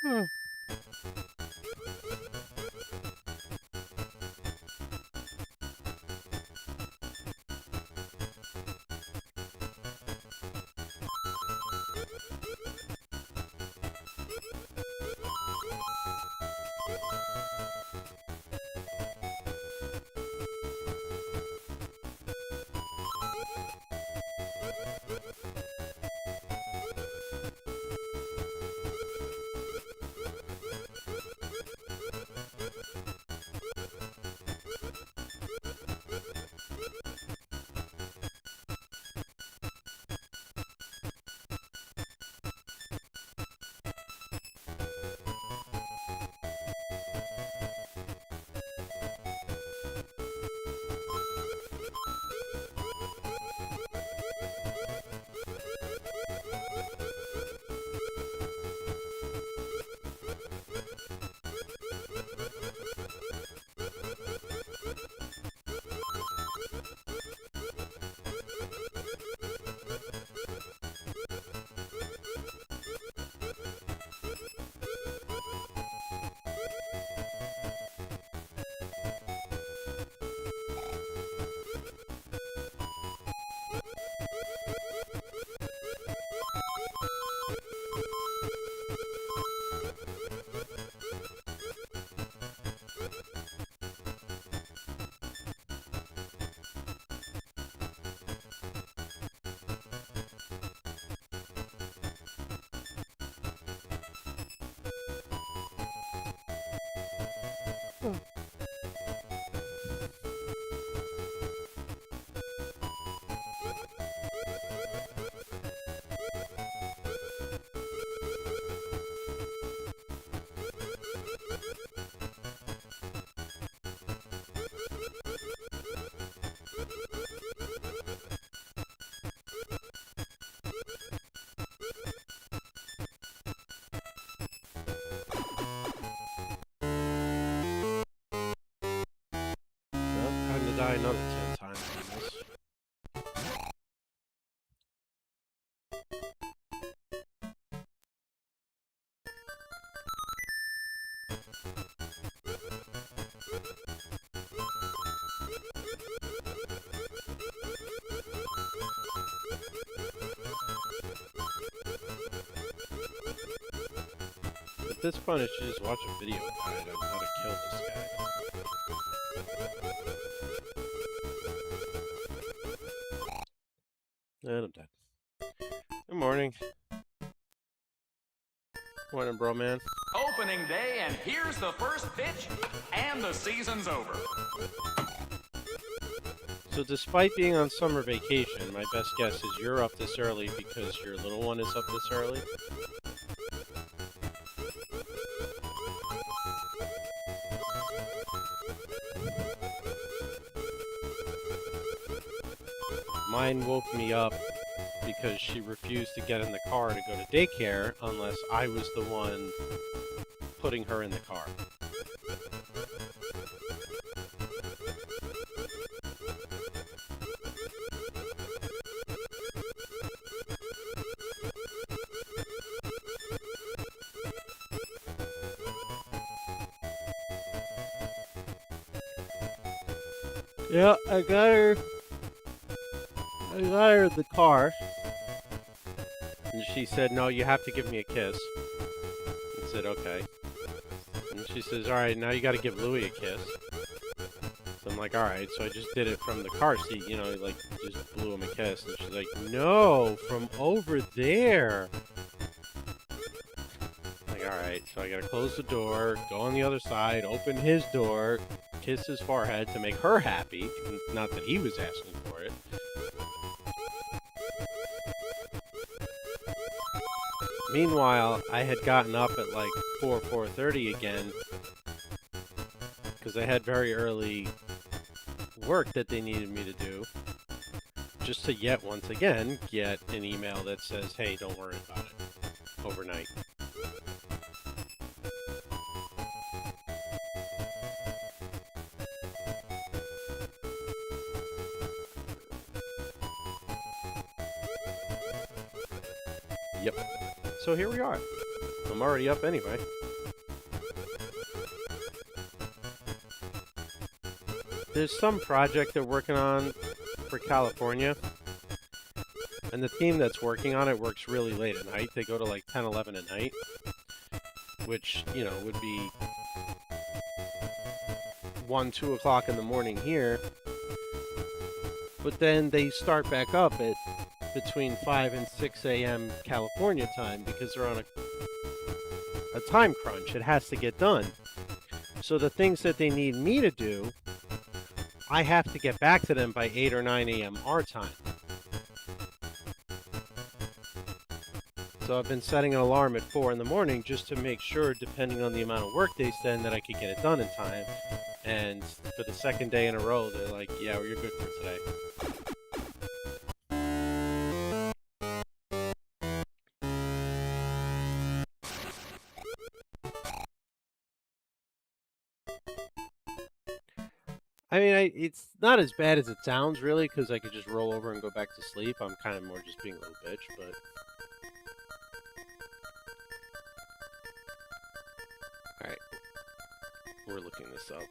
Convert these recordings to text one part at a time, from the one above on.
Hmm. Hmm. Well, time to die another 10 times on this. At this point, I should just watch a video guide on how to kill this guy. And I'm dead. Good morning. Morning, bro, man. Opening day, and here's the first pitch, and the season's over. So despite being on summer vacation, my best guess is you're up this early because your little one is up this early. Mine woke me up because she refused to get in the car to go to daycare unless I was the one putting her in the car. Yeah, I got her in the car. And she said, "No, you have to give me a kiss." I said, "Okay." And she says, "All right, now you got to give Louie a kiss." So I'm like, "All right." So I just did it from the car seat, you know, like just blew him a kiss. And she's like, "No, from over there." I'm like, all right. So I got to close the door, go on the other side, open his door, kiss his forehead to make her happy. Not that he was asking for it. Meanwhile, I had gotten up at like 4:30 again because I had very early work that they needed me to do, just to yet once again get an email that says, "Hey, don't worry about it," overnight. Yep. So here we are. I'm already up anyway. There's some project they're working on for California, and the team that's working on it works really late at night. They go to like 10, 11 at night, which, you know, would be 1, 2 o'clock in the morning here. But then they start back up at between 5 and 6 a.m. California time because they're on a time crunch. It has to get done. So the things that they need me to do, I have to get back to them by 8 or 9 a.m. our time. So I've been setting an alarm at 4 in the morning just to make sure, depending on the amount of work they send, that I could get it done in time. And for the second day in a row, they're like, yeah, well, you're good for today. I mean, it's not as bad as it sounds, really, because I could just roll over and go back to sleep. I'm kind of more just being a little bitch, but... Alright. We're looking this up.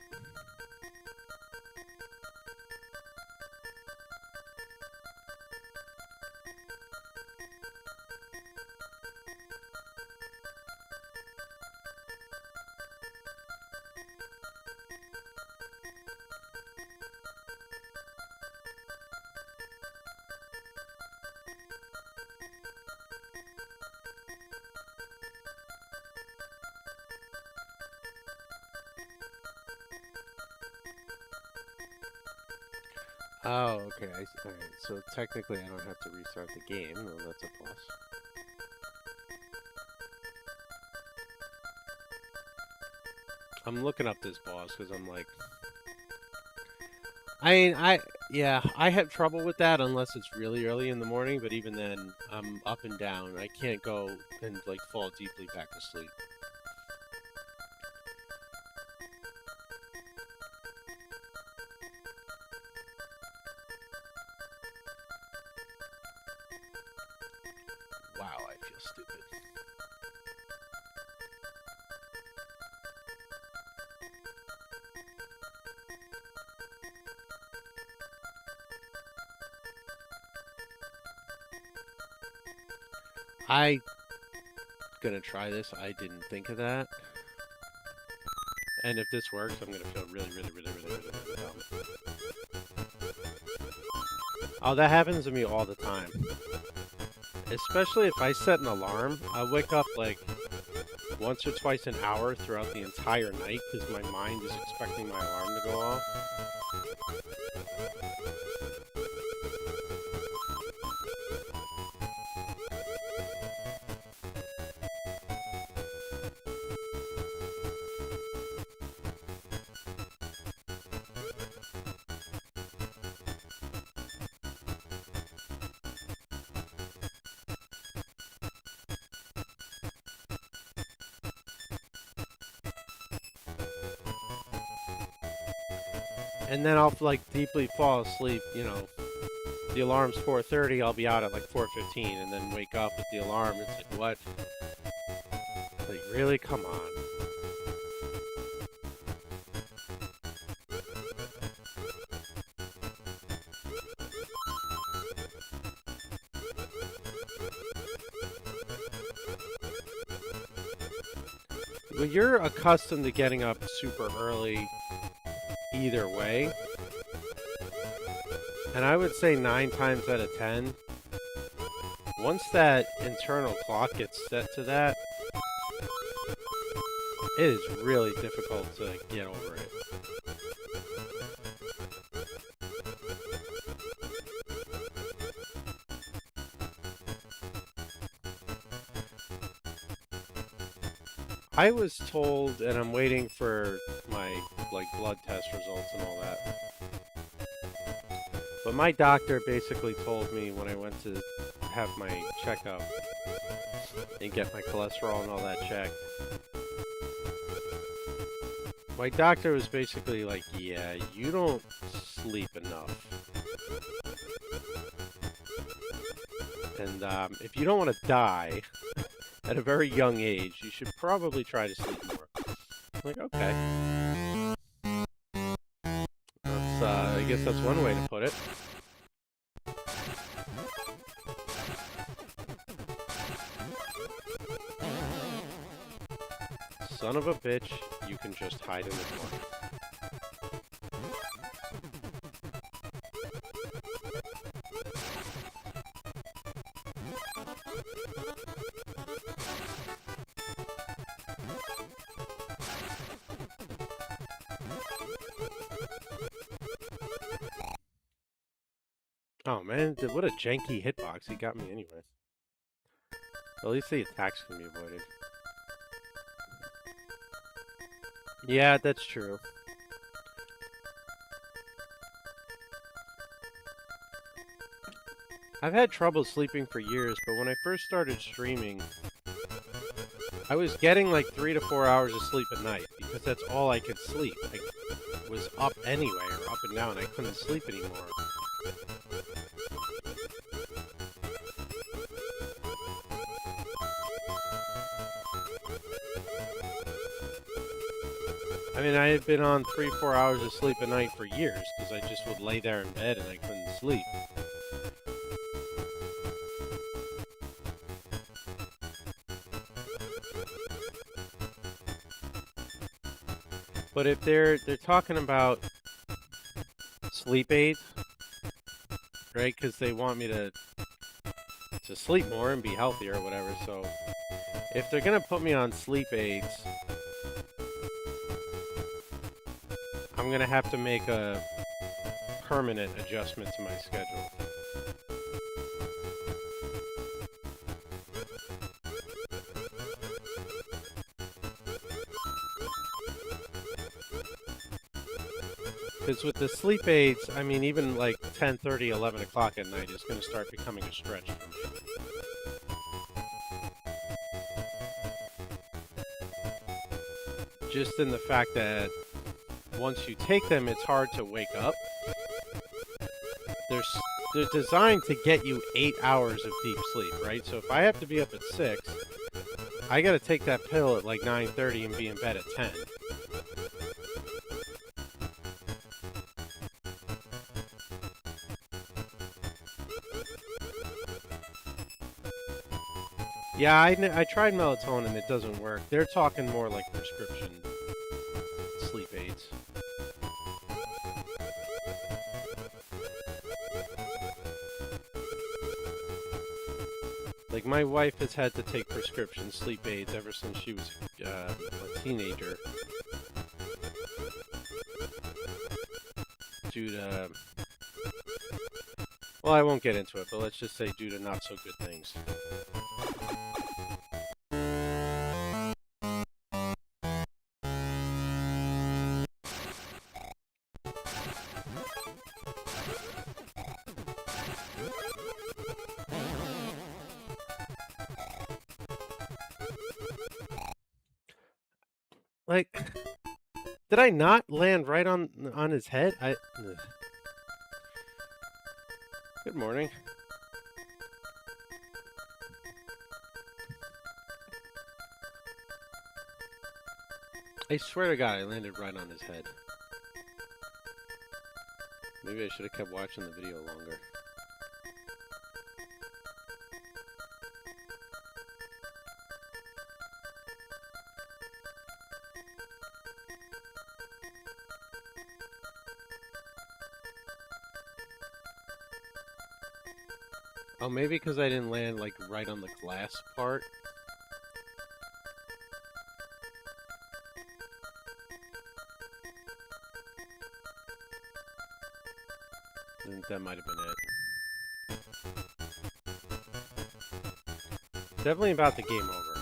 Oh, okay. Alright, so technically I don't have to restart the game. Well, that's a plus. I'm looking up this boss because I'm like... I mean, yeah, I have trouble with that unless it's really early in the morning, but even then, I'm up and down. I can't go and, like, fall deeply back to sleep. Wow, I feel stupid. I gonna try this. I didn't think of that. And if this works, I'm gonna feel really dumb. Oh, that happens to me all the time. Especially if I set an alarm, I wake up like once or twice an hour throughout the entire night because my mind is expecting my alarm to go off. And then I'll like deeply fall asleep, you know. The alarm's 4:30, I'll be out at like 4:15 and then wake up with the alarm. It's like, what? Like, really? Come on. Well, you're accustomed to getting up super early either way. And I would say 9 times out of 10, once that internal clock gets set to that, it is really difficult to get over it. I was told, and I'm waiting for my like blood test results and all that. But my doctor basically told me when I went to have my checkup and get my cholesterol and all that checked. My doctor was basically like, yeah, you don't sleep enough. And if you don't want to die, at a very young age, you should probably try to sleep more. I'm like, okay. That's, I guess that's one way to put it. Son of a bitch, you can just hide in the corner. Oh man, what a janky hitbox. He got me anyway. At least the attacks can be avoided. Yeah, that's true. I've had trouble sleeping for years, but when I first started streaming, I was getting like 3 to 4 hours of sleep a night because that's all I could sleep. I was up anyway, or up and down. I couldn't sleep anymore. I mean, I had been on 3 to 4 hours of sleep a night for years because I just would lay there in bed and I couldn't sleep. But if they're talking about sleep aids, right? Because they want me to sleep more and be healthier or whatever. So if they're gonna put me on sleep aids, I'm gonna have to make a permanent adjustment to my schedule. Because with the sleep aids, I mean, even like 10:30, 11 o'clock at night is going to start becoming a stretch for me. Just in the fact that once you take them, it's hard to wake up. They're designed to get you 8 hours of deep sleep, right? So if I have to be up at 6, I got to take that pill at like 9:30 and be in bed at 10. Yeah, I tried melatonin, it doesn't work. They're talking more like prescription sleep aids. Like, my wife has had to take prescription sleep aids ever since she was a teenager. Due to... Well, I won't get into it, but let's just say due to not so good things. Like, did I not land right on his head? Good morning. I swear to God, I landed right on his head. Maybe I should have kept watching the video longer. Oh, maybe because I didn't land, like, right on the glass part. I think that might have been it. Definitely about the game over.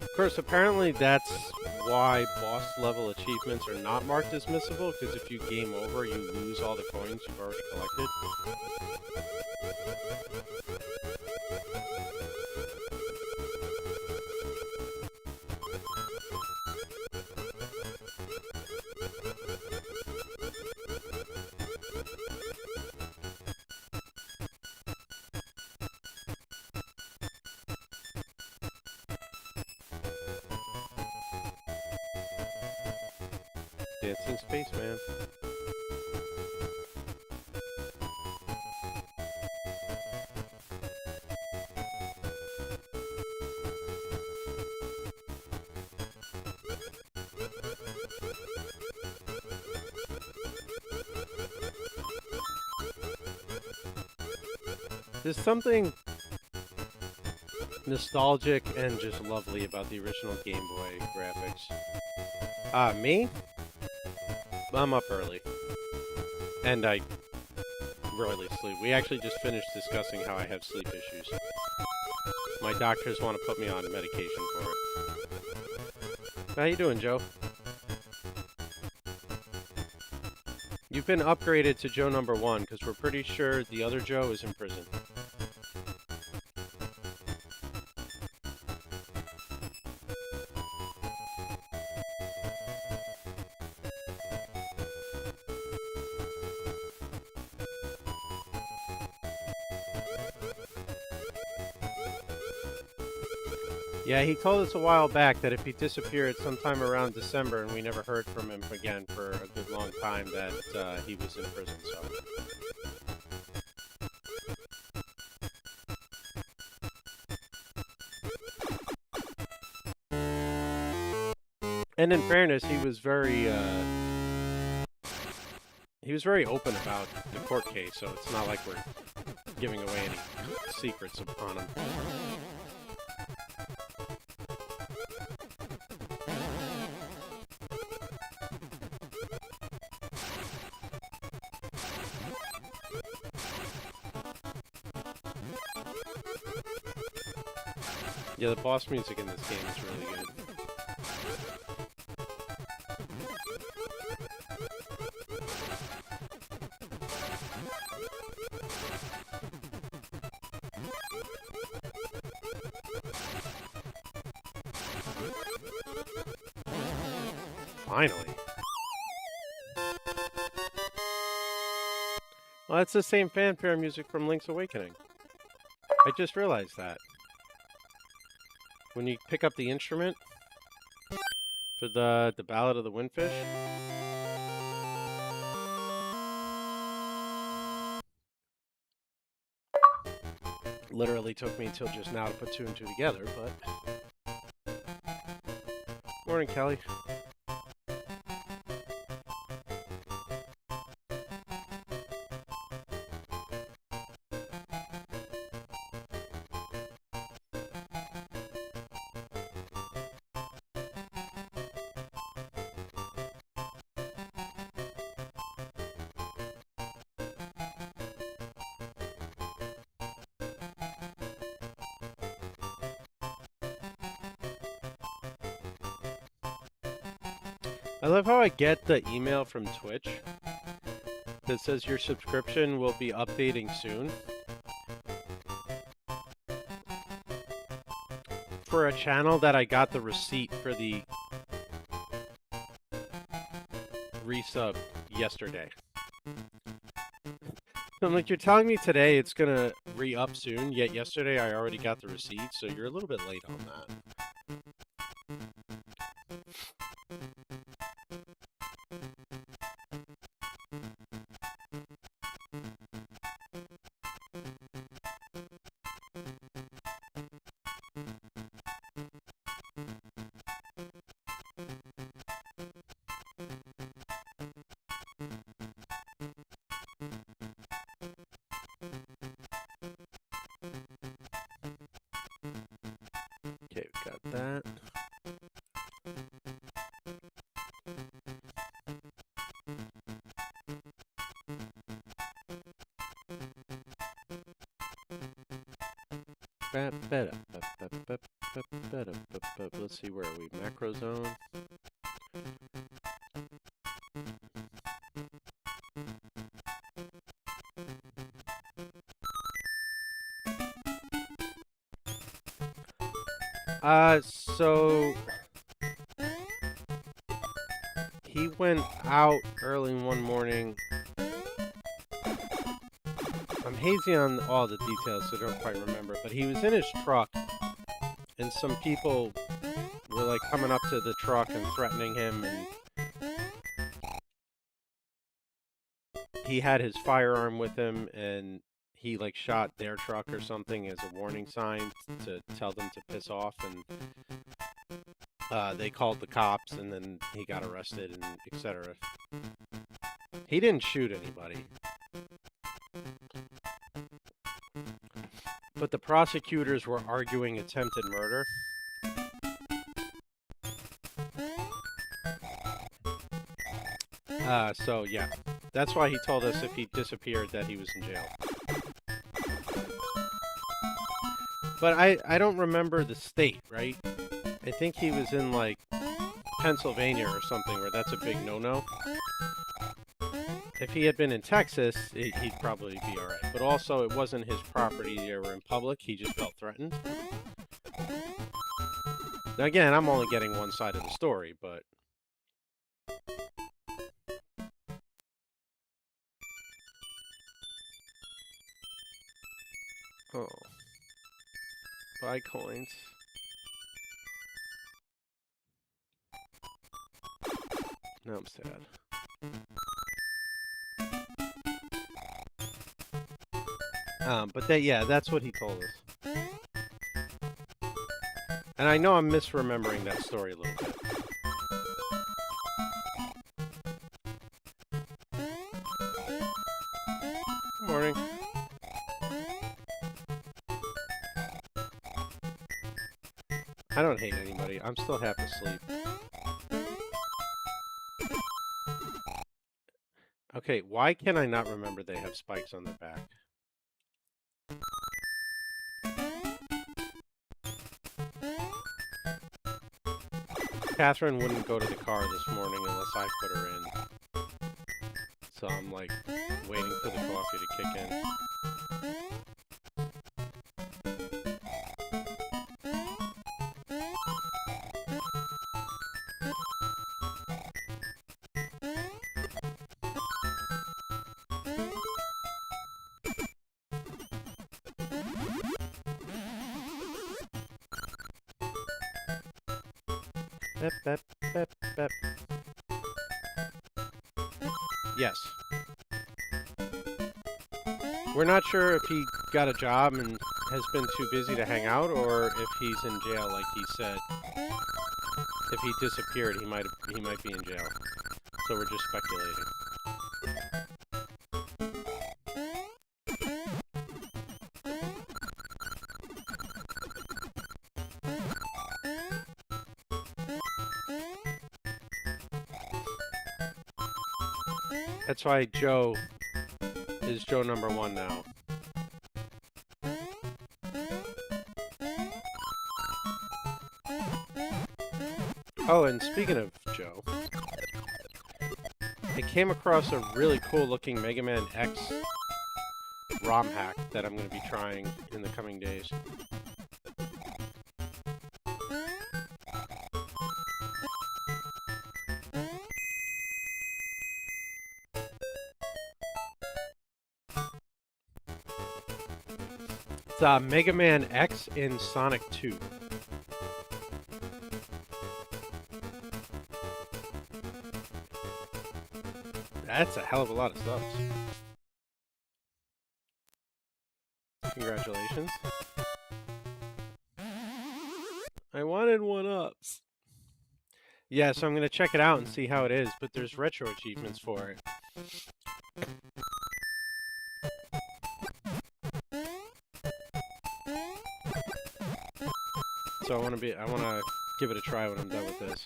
Of course, apparently that's why boss level achievements are not marked as missable, because if you game over, you lose all the coins you've already collected. Dancing Spaceman. There's something nostalgic and just lovely about the original Game Boy graphics. Me? I'm up early. And I rarely sleep. We actually just finished discussing how I have sleep issues. My doctors want to put me on medication for it. How you doing, Joe? You've been upgraded to Joe number 1, because we're pretty sure the other Joe is in prison. Yeah, he told us a while back that if he disappeared sometime around December and we never heard from him again for a good long time, that he was in prison, so... And in fairness, he was very open about the court case, so it's not like we're giving away any secrets on him. Yeah, the boss music in this game is really good. Finally. Well, that's the same fanfare music from Link's Awakening. I just realized that. When you pick up the instrument for the Ballad of the Windfish. Literally took me until just now to put 2 and 2 together, but... Morning, Kelly. I love how I get the email from Twitch that says your subscription will be updating soon. For a channel that I got the receipt for the resub yesterday. I'm like, you're telling me today it's gonna re-up soon, yet yesterday I already got the receipt, so you're a little bit late on that. Okay, we got that. Let's see, where are we? Macro zone. So he went out early one morning. I'm hazy on all the details, so I don't quite remember, but he was in his truck, and some people were like coming up to the truck and threatening him, and he had his firearm with him, and he like shot their truck or something as a warning sign to tell them to piss off, and they called the cops, and then he got arrested, and etc. He didn't shoot anybody. But the prosecutors were arguing attempted murder. So yeah, that's why he told us if he disappeared that he was in jail. But I don't remember the state, right? I think he was in like Pennsylvania or something where that's a big no-no. If he had been in Texas, he'd probably be alright. But also, it wasn't his property, they were in public, he just felt threatened. Now again, I'm only getting one side of the story, but... Oh. Buy coins. Now I'm sad. But yeah, that's what he told us. And I know I'm misremembering that story a little bit. Good morning. I don't hate anybody. I'm still half asleep. Okay, why can I not remember they have spikes on their back? Catherine wouldn't go to the car this morning unless I put her in. So I'm like waiting for the coffee to kick in. Bep, bep, bep, bep. Yes. We're not sure if he got a job and has been too busy to hang out, or if he's in jail, like he said. If he disappeared, he might be in jail. So we're just speculating. That's why Joe is Joe number 1 now. Oh, and speaking of Joe, I came across a really cool looking Mega Man X ROM hack that I'm going to be trying in the coming days. It's Mega Man X in Sonic 2. That's a hell of a lot of subs. Congratulations. I wanted 1-ups. Yeah, so I'm going to check it out and see how it is, but there's retro achievements for it. So I want to give it a try when I'm done with this.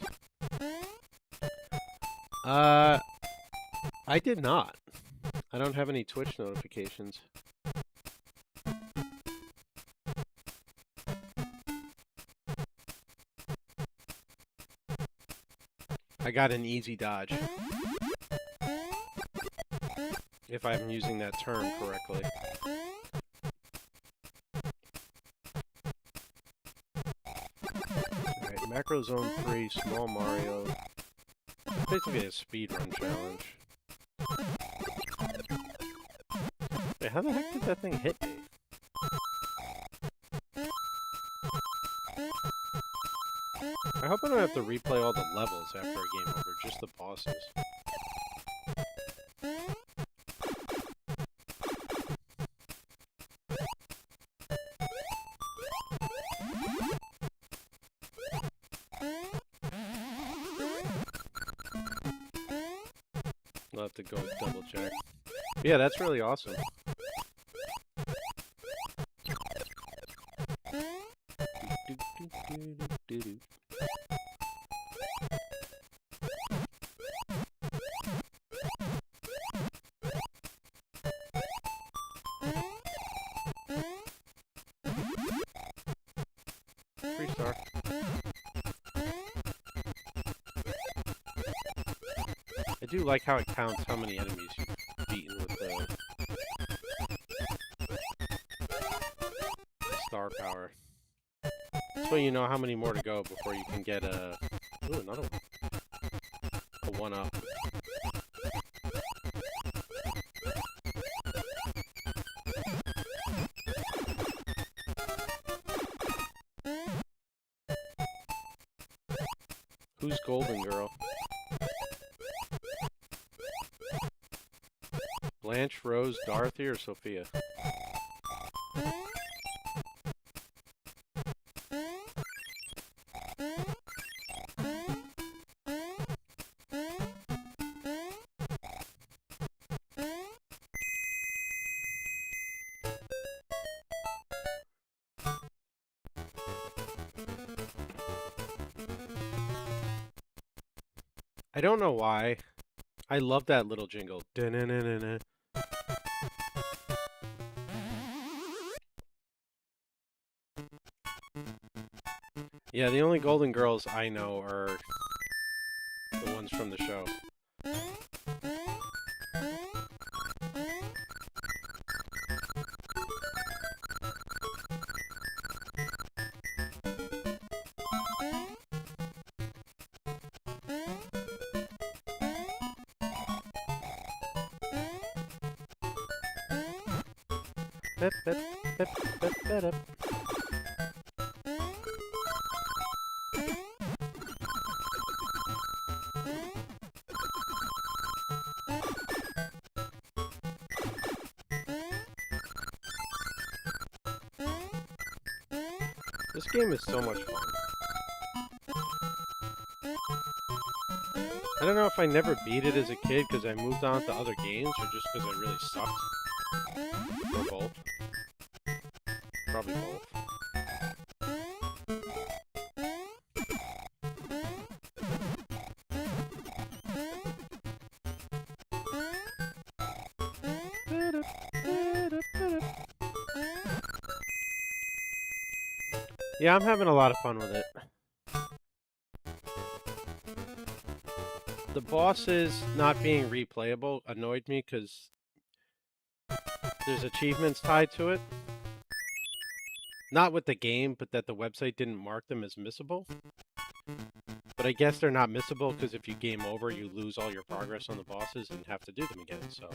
I did not. I don't have any Twitch notifications. I got an easy dodge. If I'm using that term correctly. Alright, Macro Zone 3, Small Mario. Basically a speedrun challenge. Wait, how the heck did that thing hit me? I hope I don't have to replay all the levels after a game over, just the bosses. about to go double check. Yeah, that's really awesome. Star. I do like how it counts how many enemies you've beaten with the star power. That's when you know how many more to go before you can get a... Ooh, another one. A 1-up. Who's Golden Girl? Blanche, Rose, Dorothy, or Sophia? I don't know why. I love that little jingle. Da-na-na-na-na. Yeah, the only Golden Girls I know are the ones from the show. Bep, bep, bep, bep, bep, bep. This game is so much fun. I don't know if I never beat it as a kid because I moved on to other games or just because I really sucked. Or both. Probably both. Yeah, I'm having a lot of fun with it. The bosses not being replayable annoyed me because there's achievements tied to it. Not with the game, but that the website didn't mark them as missable. But I guess they're not missable because if you game over, you lose all your progress on the bosses and have to do them again, so...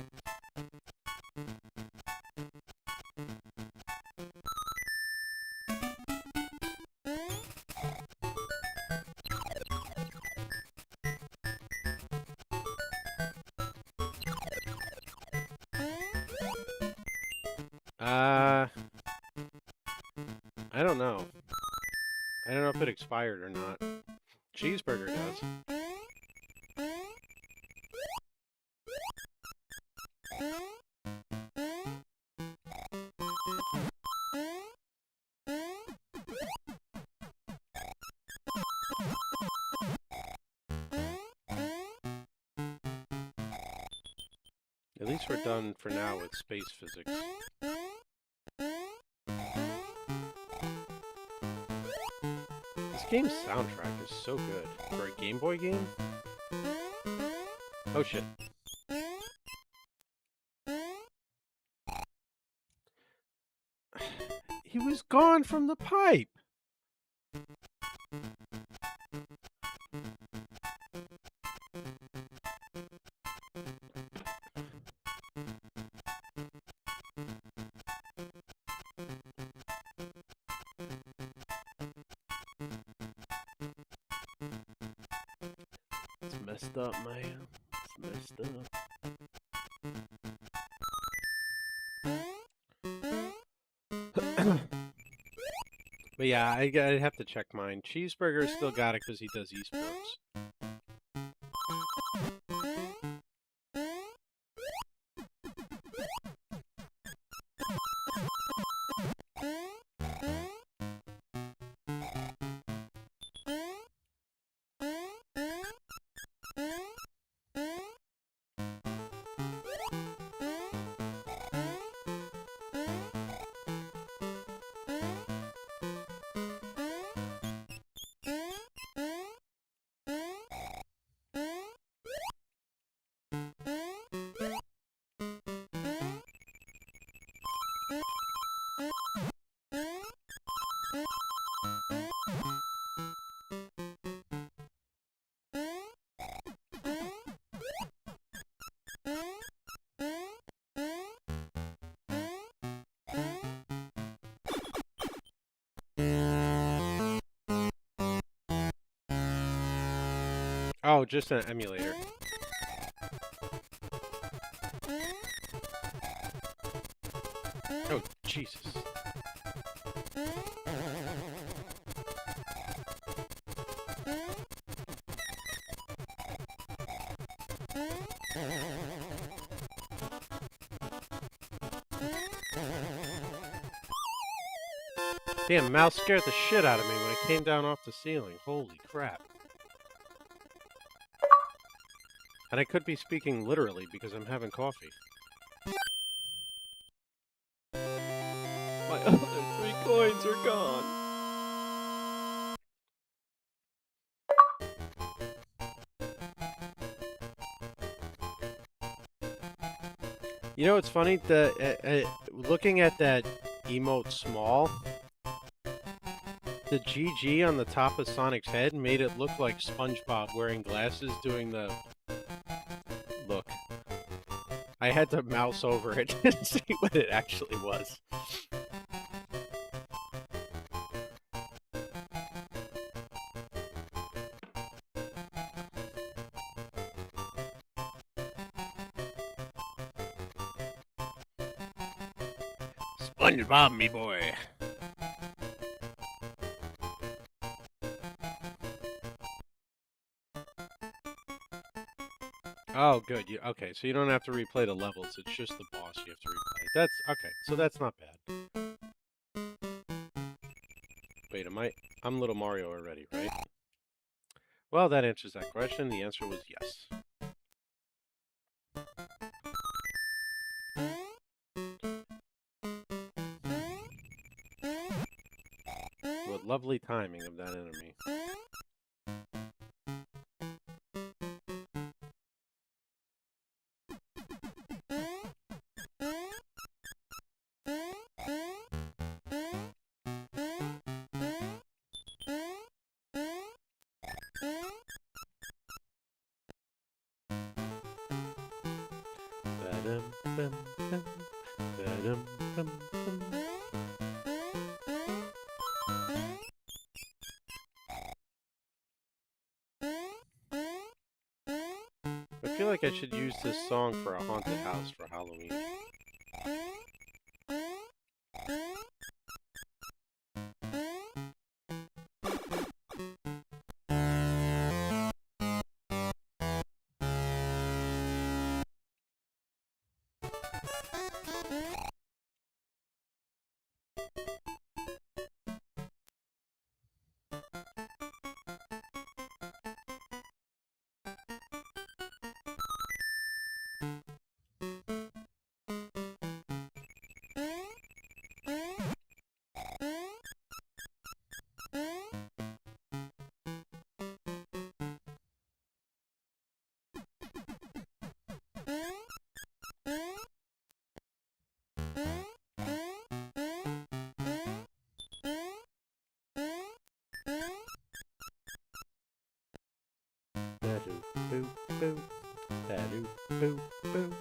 I don't know. I don't know if it expired or not. Cheeseburger does. At least we're done for now with space physics. This game's soundtrack is so good. For a Game Boy game? Oh shit. He was gone from the pipe! It's messed up, man. It's messed up. But yeah, I'd have to check mine. Cheeseburger still got it because he does esports. Oh, just an emulator. Oh, Jesus. Damn, mouse scared the shit out of me when it came down off the ceiling. Holy crap. And I could be speaking literally because I'm having coffee. My other 3 coins are gone. You know, it's funny, looking at that emote small, the GG on the top of Sonic's head made it look like SpongeBob wearing glasses doing the look. I had to mouse over it to see what it actually was. SpongeBob, me boy. Oh, good. Okay, so you don't have to replay the levels. It's just the boss you have to replay. That's okay. So that's not bad. Wait, I'm Little Mario already, right? Well, that answers that question. The answer was yes. What lovely timing of that enemy. I feel like I should use this song for a haunted house for Halloween. Boo, boo, ba-doo, boo, boo,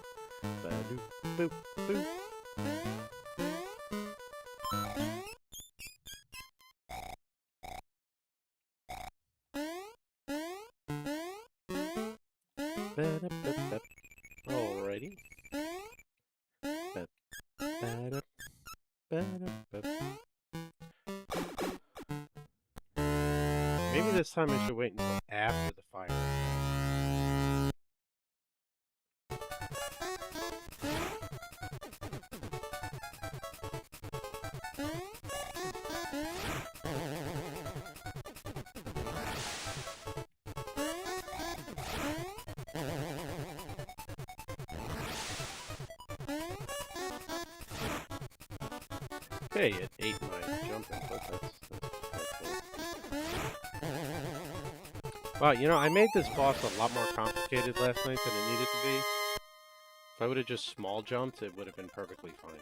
ba-doo, boo, boo. Ba-da-ba-ba. Alrighty. Ba-da, ba-da-ba. Maybe this time I should wait until after the fire. Hey, it ate my jump input. That's cool. Wow, you know, I made this boss a lot more complicated last night than it needed to be. If I would have just small jumped, it would have been perfectly fine.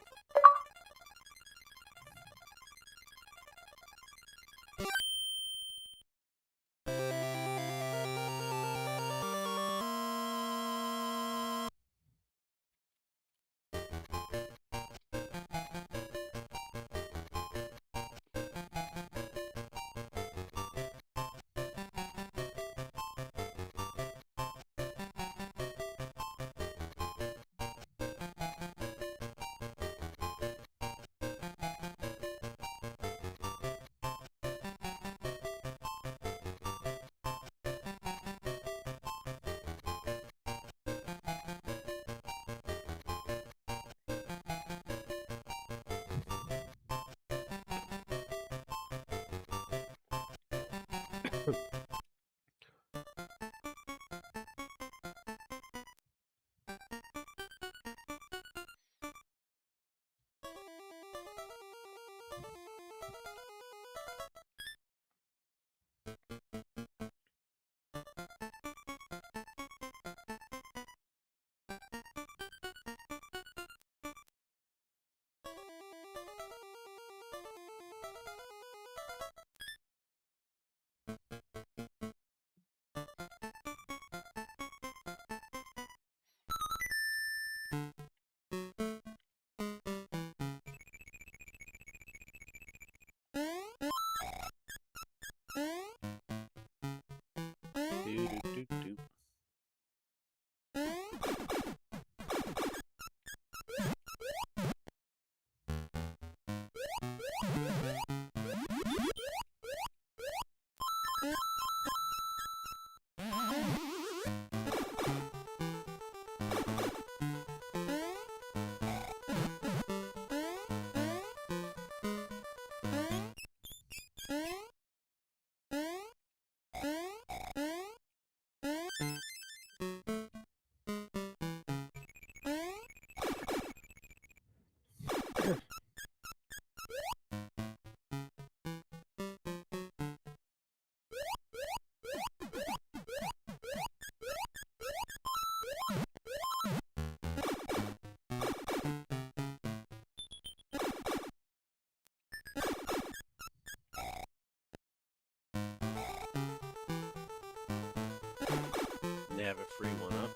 They have a free one up.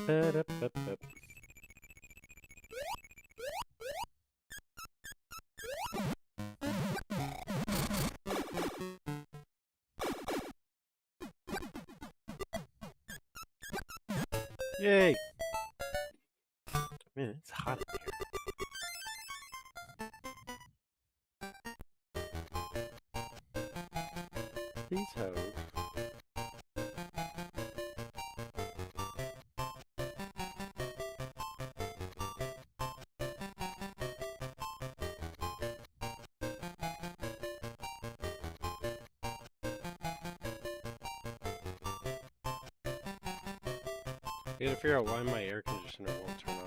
Ba-da-ba-ba. Yay! Man, it's hot in here. These hoes. I gotta figure out why my air conditioner won't turn on.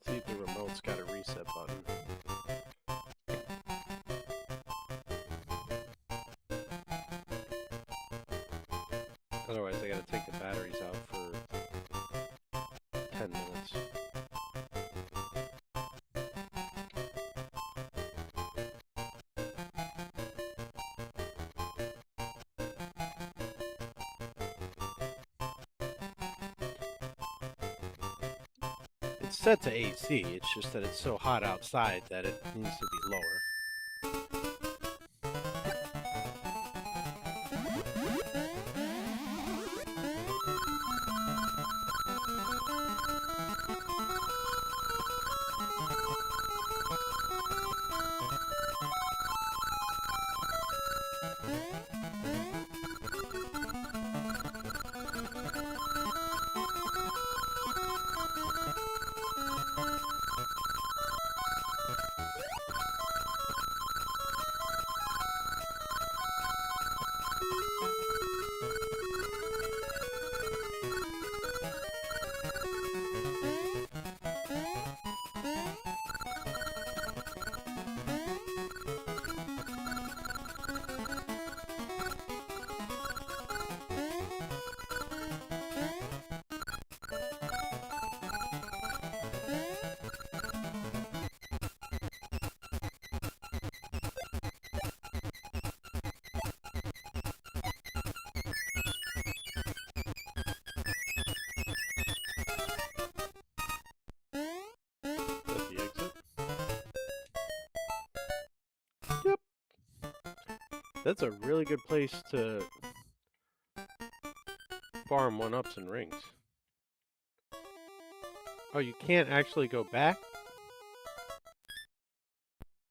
See if the remote's got a reset button. Otherwise, I gotta take the batteries out for 10 minutes. It's set to AC, it's just that it's so hot outside that it needs to be lower. That's a really good place to farm 1-ups and rings. Oh, you can't actually go back?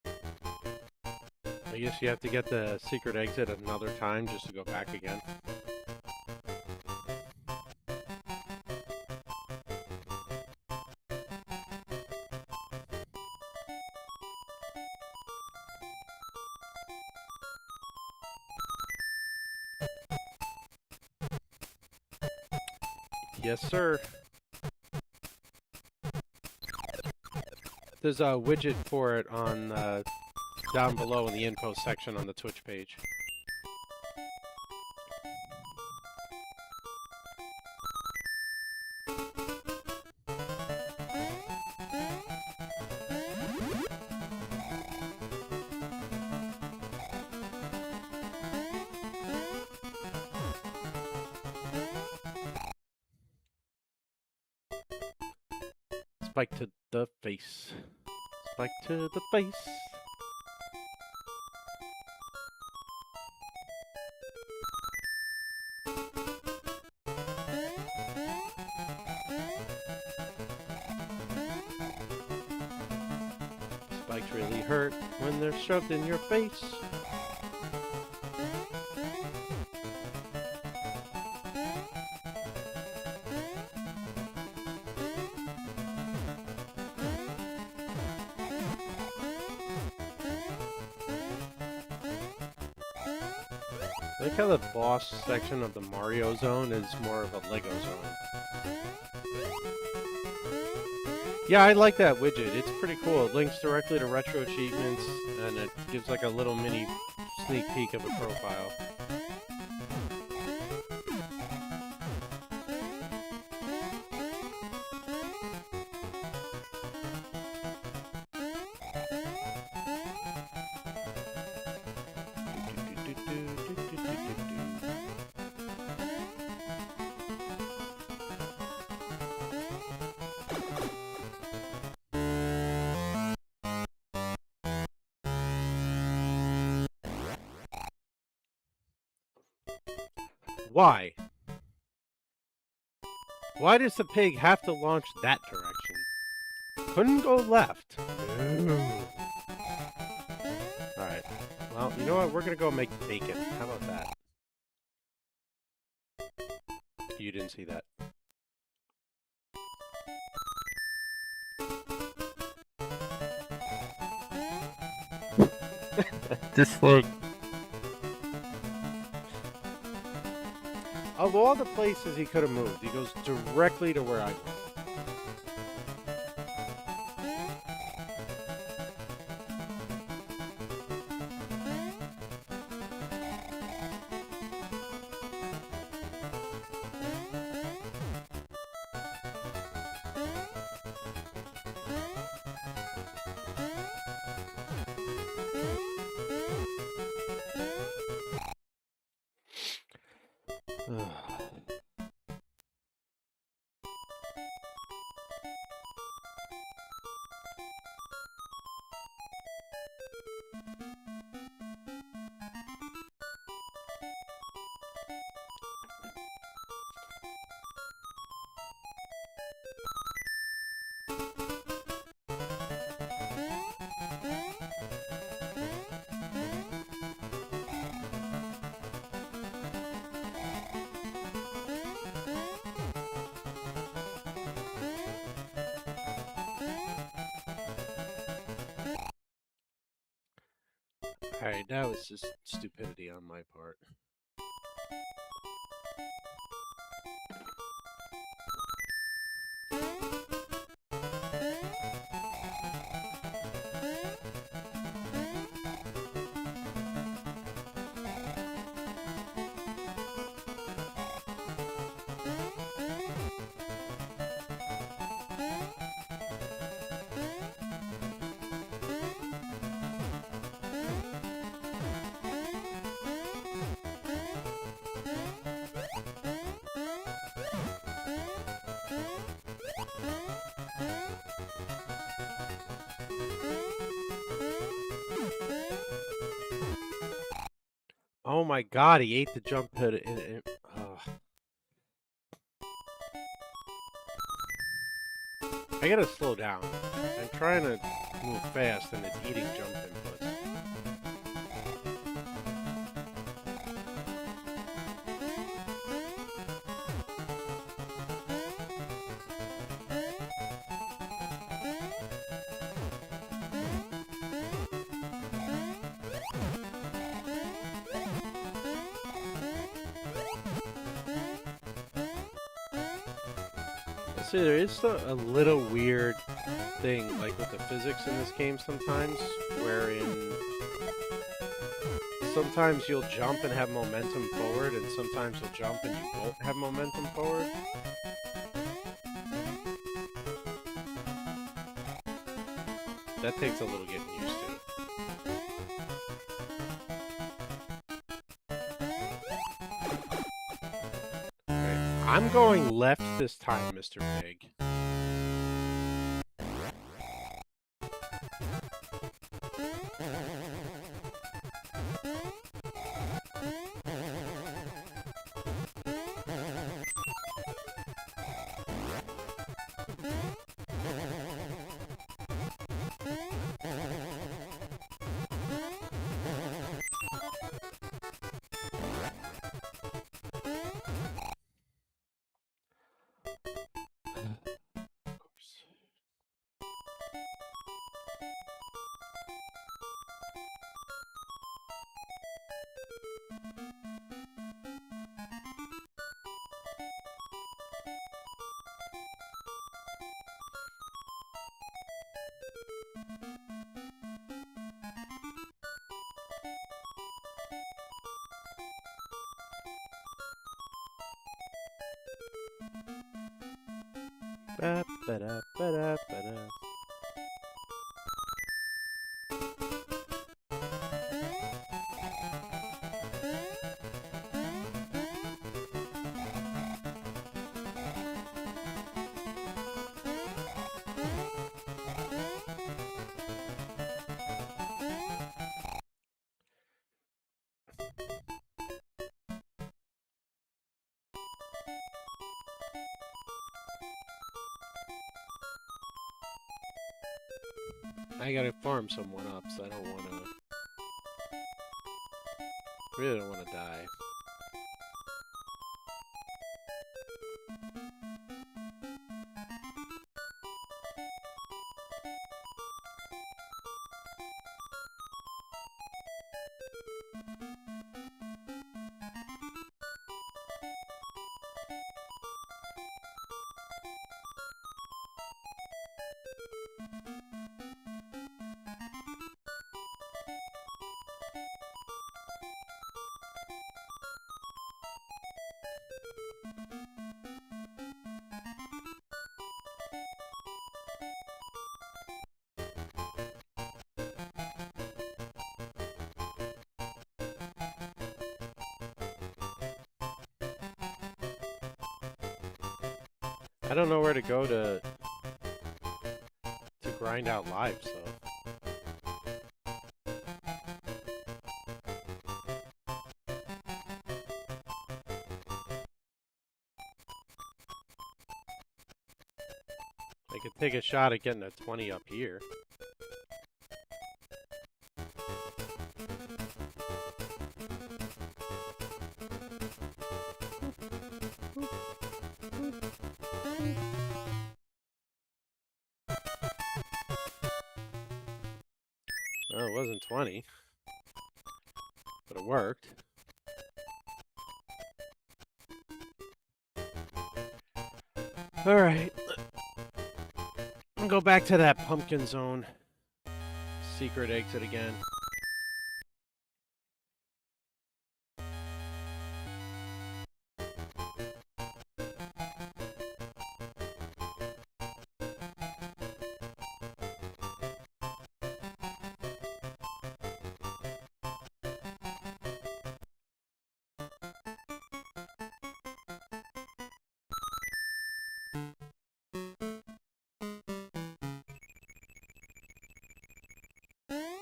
I guess you have to get the secret exit another time just to go back again. Yes, sir. There's a widget for it on down below in the info section on the Twitch page. Spike to the face. Spike to the face. Spikes really hurt when they're shoved in your face. I like how the boss section of the Mario zone is more of a Lego zone. Yeah, I like that widget. It's pretty cool. It links directly to retro achievements, and it gives like a little mini sneak peek of a profile. Why? Why does the pig have to launch that direction? Couldn't go left. No. Alright. Well, you know what? We're gonna go make bacon. How about that? You didn't see that. Just like... Of all the places he could have moved, he goes directly to where I went. Alright, that was just stupidity on my part. Oh my god, he ate the jump pit. I gotta slow down. I'm trying to move fast and it's eating jump inputs. say there is a little weird thing, like with the physics in this game sometimes, wherein sometimes you'll jump and have momentum forward, and sometimes you'll jump and you won't have momentum forward. That takes a little getting used to. Okay, I'm going left this time, Mr. Pig. Ba, ba-da, ba-da, ba-da. I gotta farm someone up, so I don't wanna... really don't wanna die. I don't know where to go to grind out lives, so... I could take a shot at getting a 20 up here. Well, it wasn't 20, but it worked. Alright. I'm gonna go back to that pumpkin zone. Secret exit again.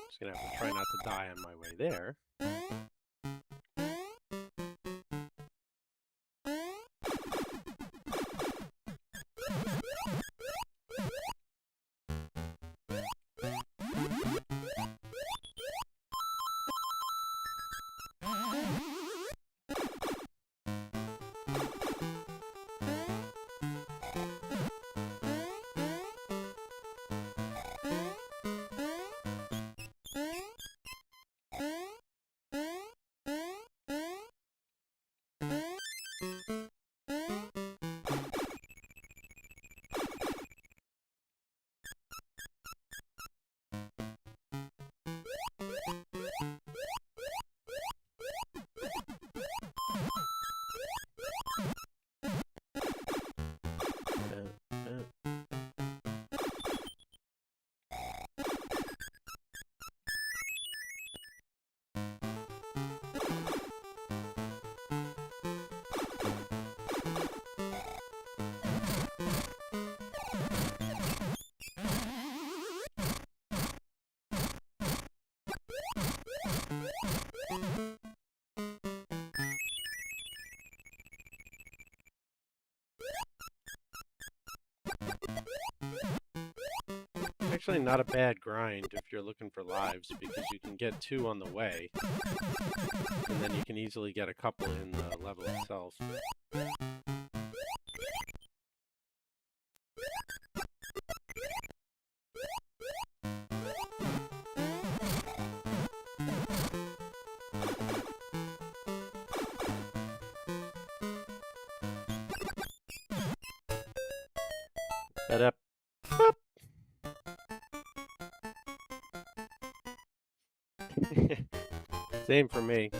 Just gonna have to try not to die on my way there. actually not a bad grind if you're looking for lives, because you can get 2 on the way, and then you can easily get a couple in the level itself. Ba-da. Boop. Same for me.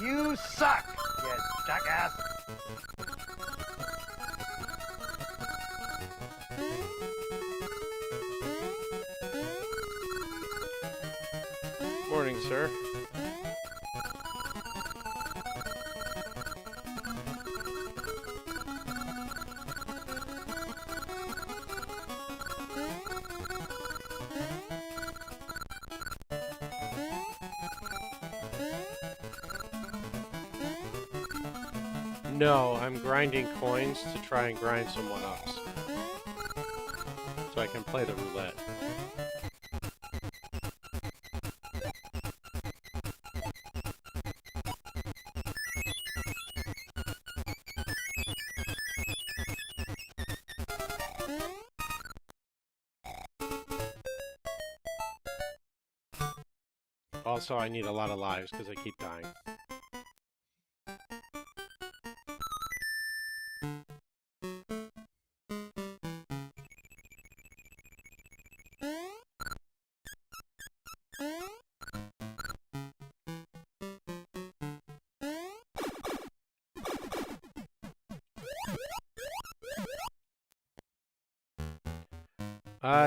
You suck, you jackass. Morning, sir. No, I'm grinding coins to try and grind some one-ups, so I can play the roulette. Also, I need a lot of lives because I keep dying.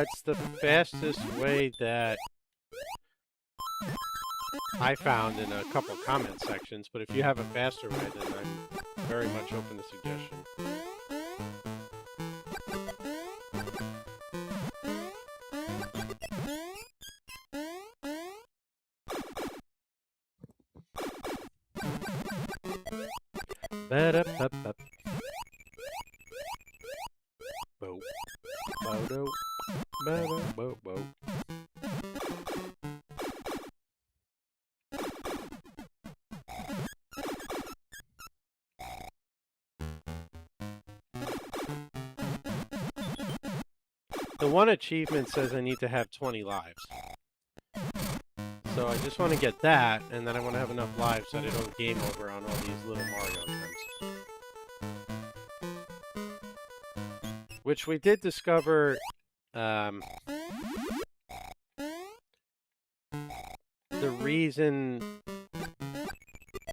It's the fastest way that I found in a couple comment sections, but if you have a faster way, then I'm very much open to suggestion. Ba-da-ba-ba. Bo. Bo-do. Bo-bo-bo-bo. The one achievement says I need to have 20 lives. So I just want to get that, and then I want to have enough lives so that I don't game over on all these little Mario attempts. Which we did discover, the reason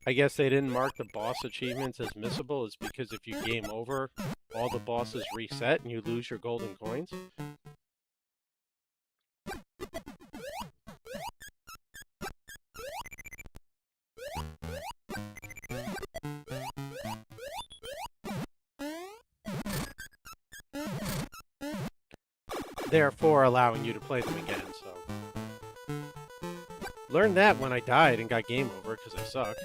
I guess they didn't mark the boss achievements as missable is because if you game over, all the bosses reset and you lose your golden coins. Therefore allowing you to play them again, so. Learned that when I died and got game over because I sucked.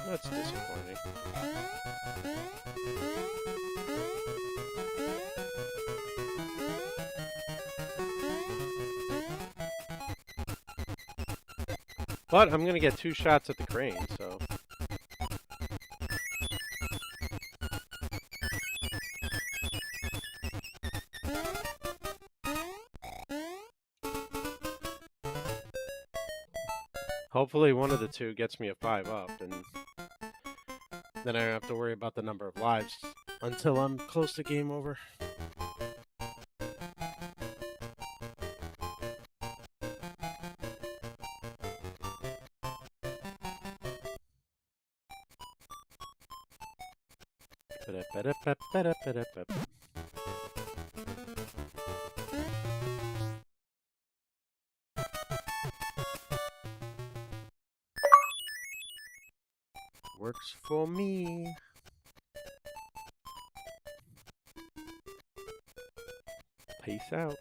That's disappointing. But I'm gonna get 2 shots at the crane, so Hopefully one of the two gets me a 5-up, and then I don't have to worry about the number of lives until I'm close to game over. Works for me. Peace out.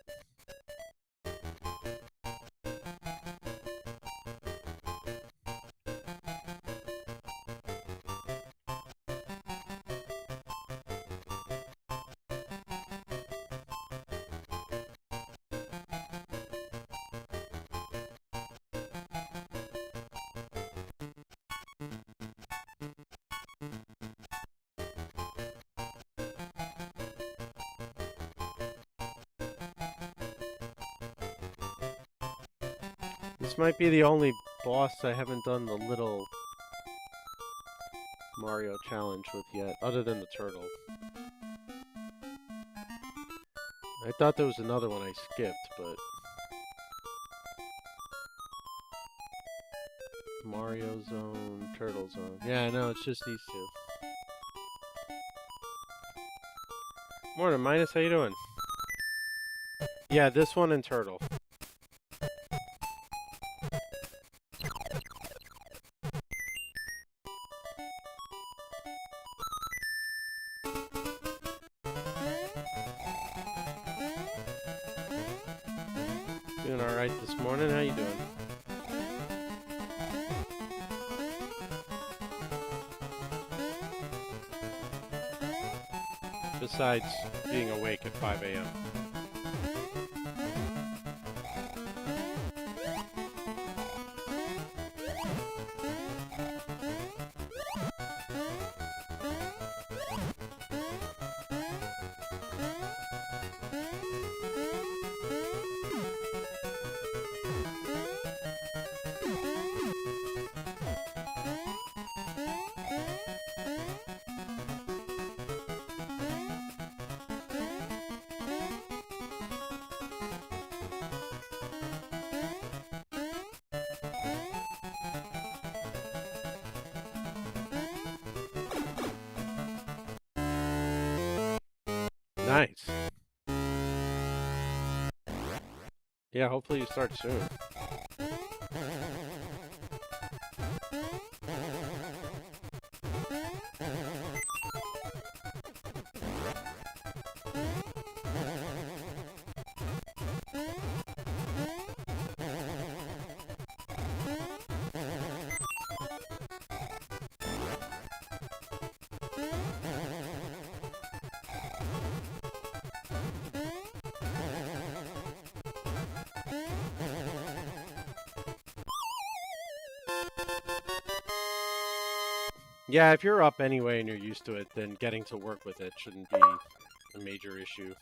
This might be the only boss I haven't done the little Mario challenge with yet, other than the turtle. I thought there was another one I skipped, but... Mario Zone, Turtle Zone. Yeah, I know, it's just these two. Morning, Minus, how you doing? Yeah, this one and Turtle. Doing alright this morning, how you doing? Besides being awake at 5 a.m. Nice. Yeah, hopefully you start soon. Yeah, if you're up anyway and you're used to it, then getting to work with it shouldn't be a major issue.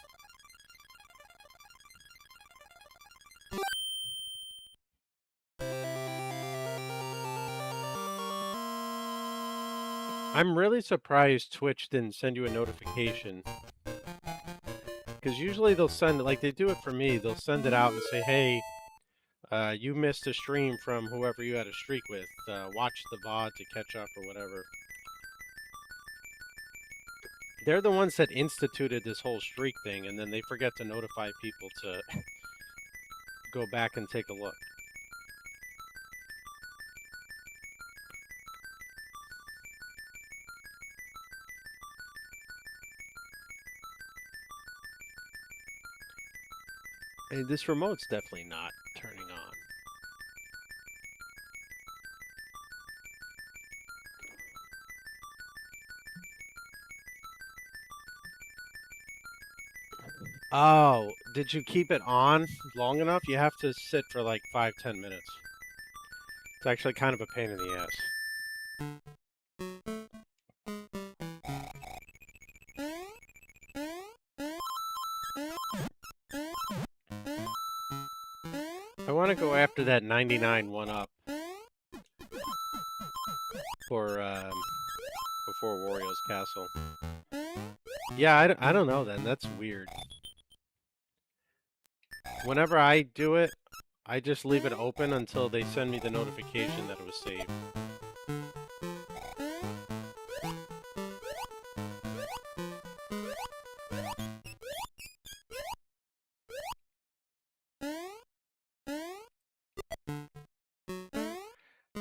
I'm really surprised Twitch didn't send you a notification. Because usually they'll send it, like they do it for me, they'll send it out and say, hey, you missed a stream from whoever you had a streak with. Watch the VOD to catch up or whatever. They're the ones that instituted this whole streak thing, and then they forget to notify people to go back and take a look. Hey, this remote's definitely not turning on. Oh, did you keep it on long enough? You have to sit for like 5-10 minutes. It's actually kind of a pain in the ass. I want to go after that 99 1-up before Wario's castle. Yeah, I don't know then. That's weird. Whenever I do it, I just leave it open until they send me the notification that it was saved.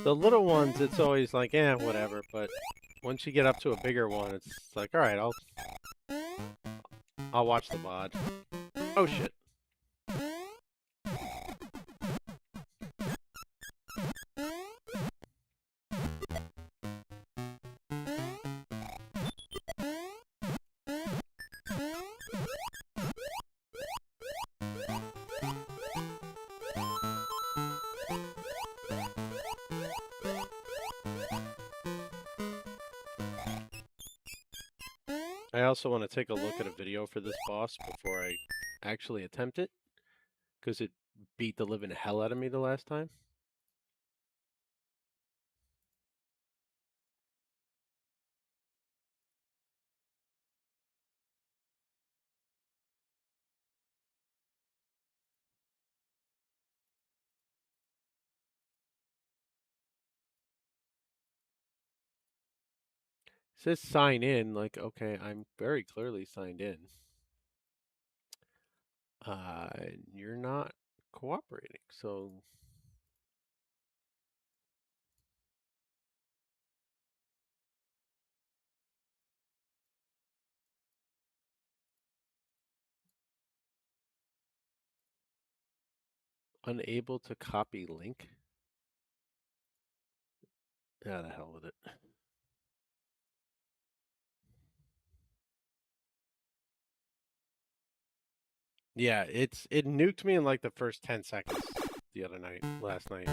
The little ones, it's always like, eh, whatever. But once you get up to a bigger one, it's like, all right, I'll watch the VOD. Oh shit. I also want to take a look at a video for this boss before I actually attempt it, because it beat the living hell out of me the last time. It says sign in, like, okay, I'm very clearly signed in. You're not cooperating, so... Unable to copy link? Yeah, the hell with it. Yeah, it nuked me in like the first 10 seconds the other night, last night.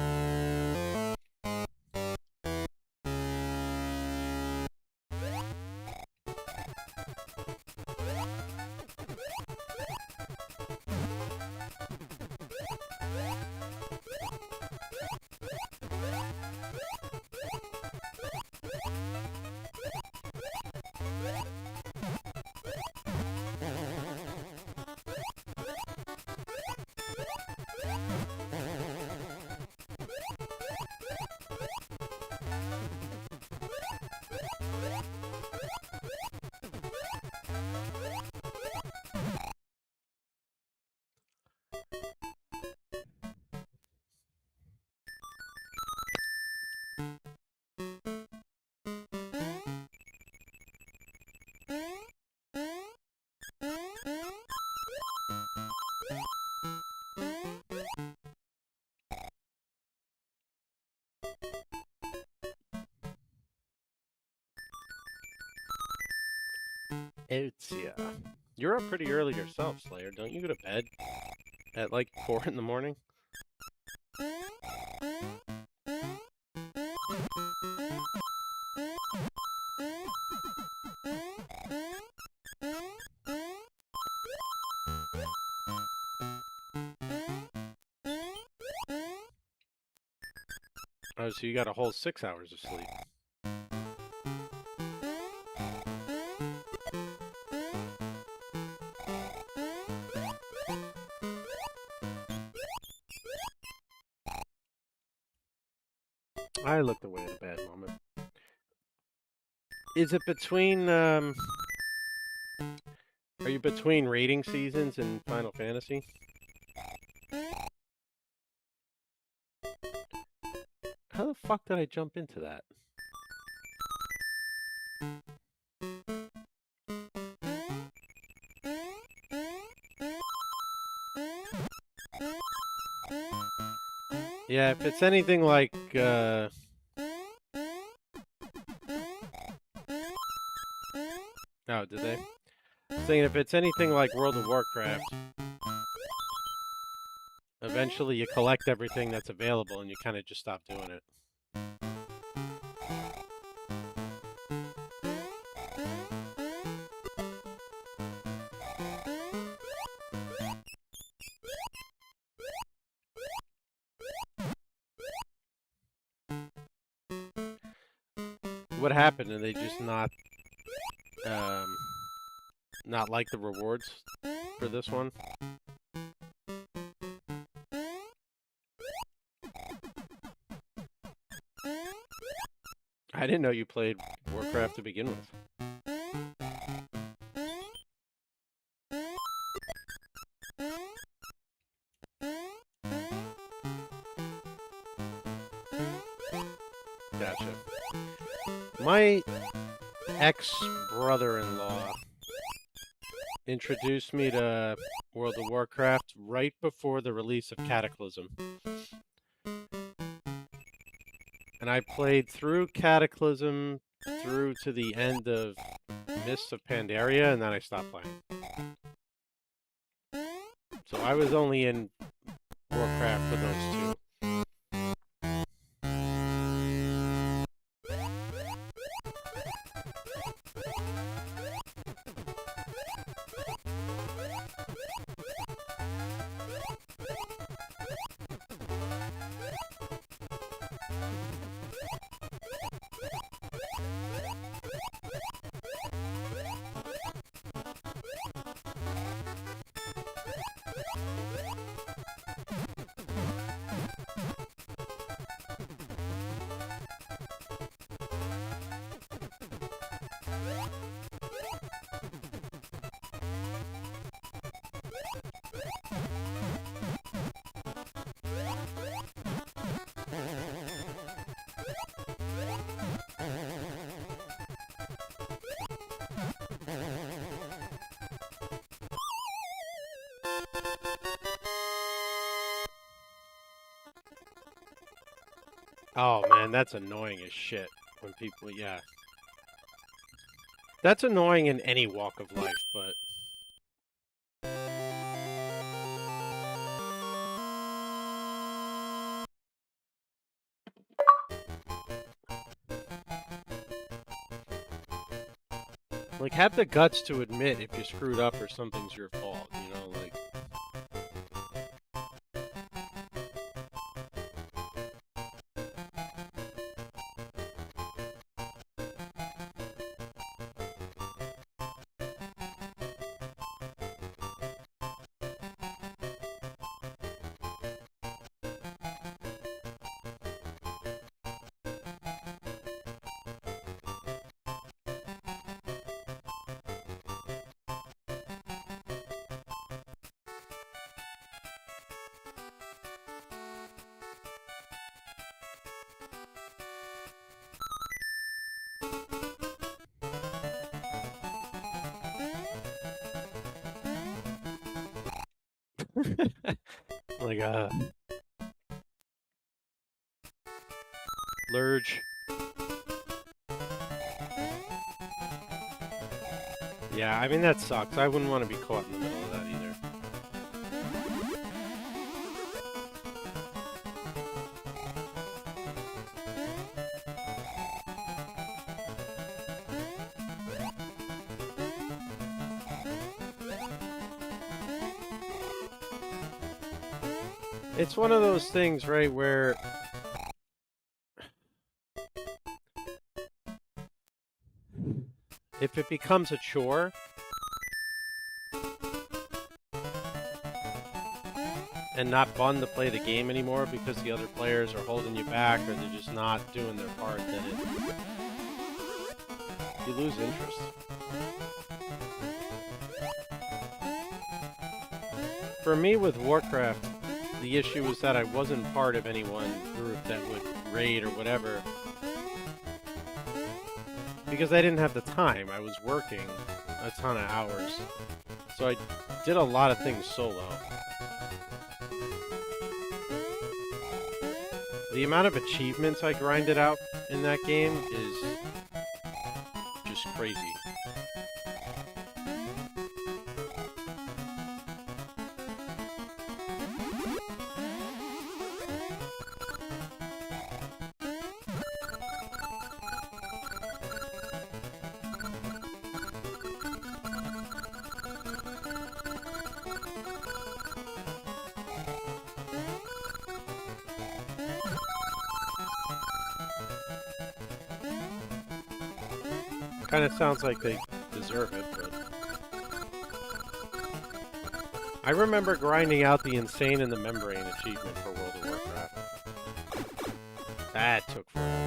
It's you're up pretty early yourself, Slayer. Don't you go to bed at like 4 in the morning? Oh, so you got a whole 6 hours of sleep. I looked away at a bad moment. Is it between, are you between raiding seasons in Final Fantasy? How the fuck did I jump into that? Yeah, if it's anything like, oh, did they? Saying if it's anything like World of Warcraft, eventually you collect everything that's available and you kind of just stop doing it. what happened? Did they just not like the rewards for this one? I didn't know you played Warcraft to begin with. Gotcha. My ex-brother-in-law introduced me to World of Warcraft right before the release of Cataclysm. And I played through Cataclysm through to the end of Mists of Pandaria, and then I stopped playing. So I was only in Warcraft for those two. Oh man, that's annoying as shit when people, yeah. That's annoying in any walk of life, but... Like, have the guts to admit if you screwed up or something's your fault, you know, like... like, Lurge. Yeah, I mean, that sucks. I wouldn't want to be caught in the middle of that either. It's one of those things, right, where if it becomes a chore, and not fun to play the game anymore because the other players are holding you back or they're just not doing their part, then you lose interest. For me with Warcraft, the issue was that I wasn't part of any one group that would raid or whatever. Because I didn't have the time. I was working a ton of hours. So I did a lot of things solo. The amount of achievements I grinded out in that game is just crazy. Kind of sounds like they deserve it, but... I remember grinding out the Insane in the Membrane achievement for World of Warcraft. That took forever.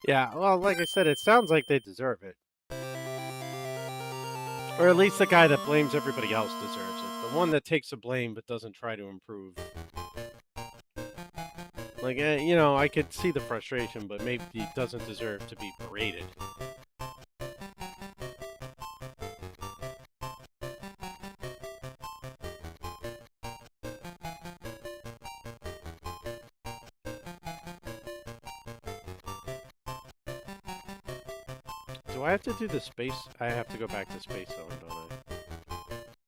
Yeah, well, like I said, it sounds like they deserve it. Or at least the guy that blames everybody else deserves it. The one that takes the blame but doesn't try to improve. Like, you know, I could see the frustration, but maybe he doesn't deserve to be berated. Do I have to do the space? I have to go back to Space Zone, don't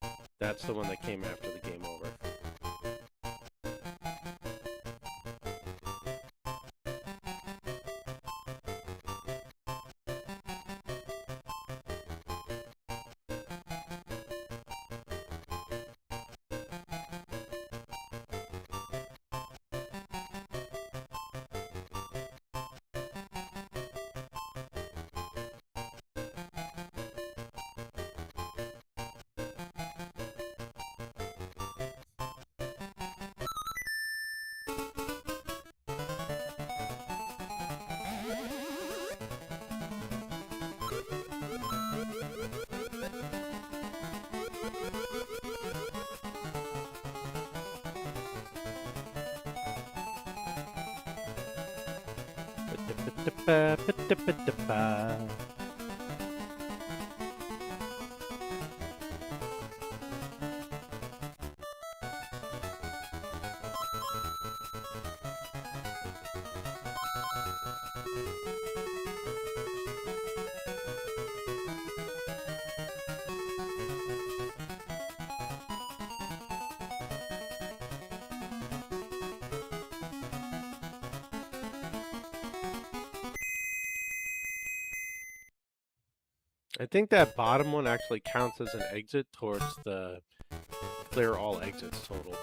I? That's the one that came after the game over. I think that bottom one actually counts as an exit towards the clear all exits total.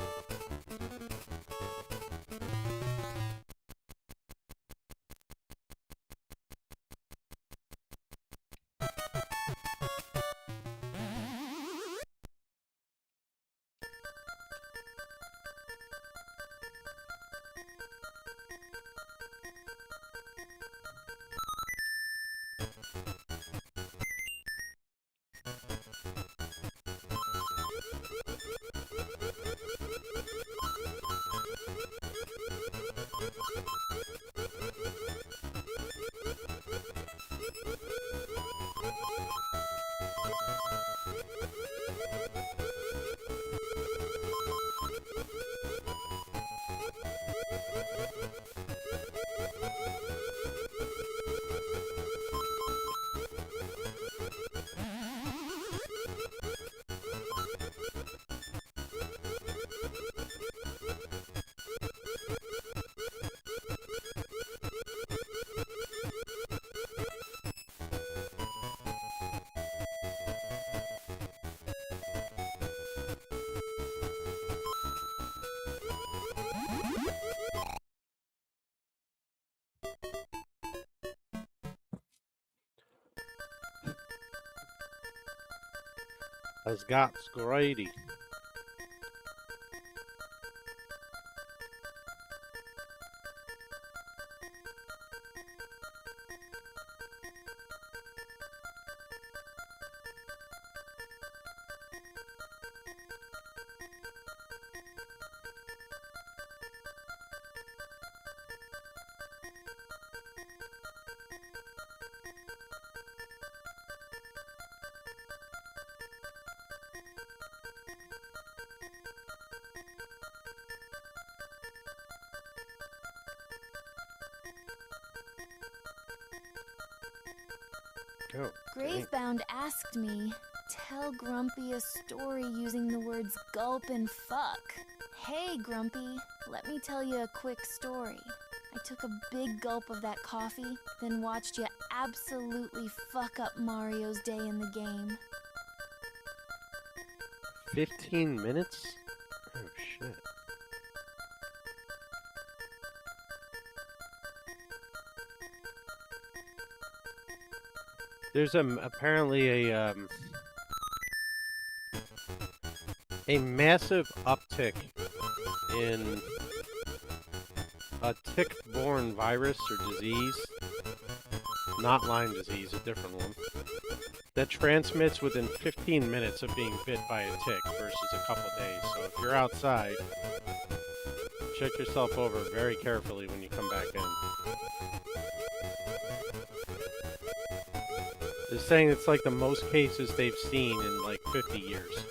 Asgot's Grady. Oh, dang. Gravebound asked me, tell Grumpy a story using the words gulp and fuck. Hey, Grumpy, let me tell you a quick story. I took a big gulp of that coffee, then watched you absolutely fuck up Mario's day in the game. 15 minutes? Oh, shit. There's apparently a massive uptick in a tick-borne virus or disease, not Lyme disease, a different one, that transmits within 15 minutes of being bit by a tick versus a couple days. So if you're outside, check yourself over very carefully when you come back in. They're saying it's like the most cases they've seen in like 50 years.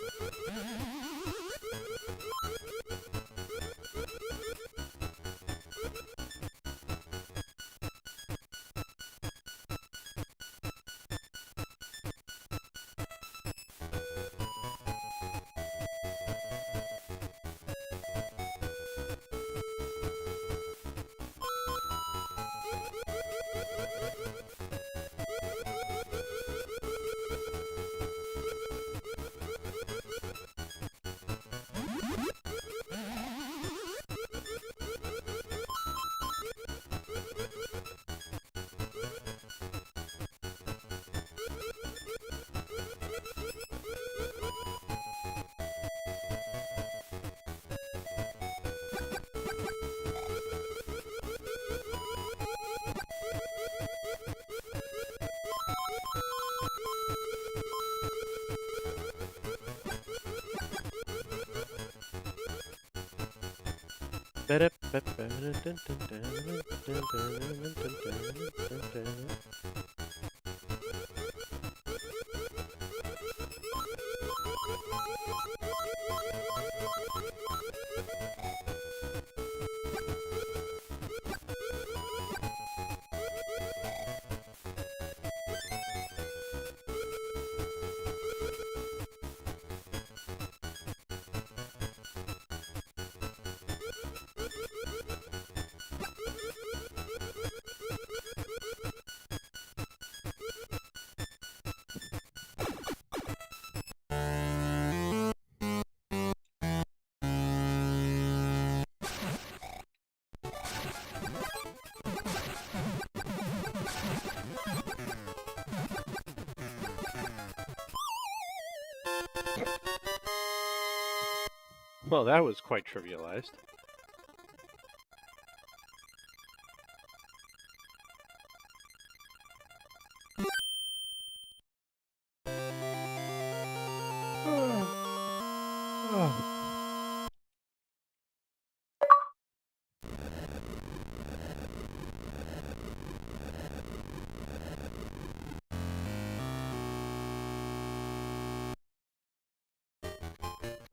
Well, that was quite trivialized.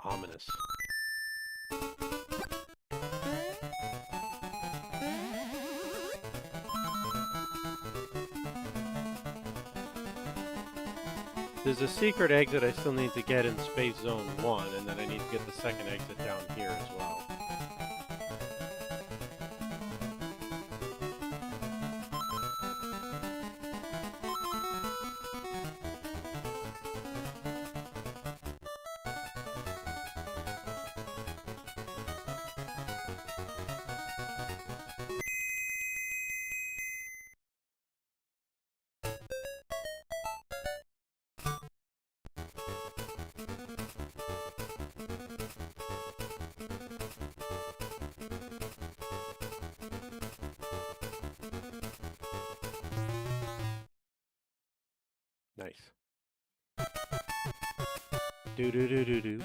Ominous. There's a secret exit I still need to get in Space Zone 1, and then I need to get the second exit down here as well. Nice. Do do do do do.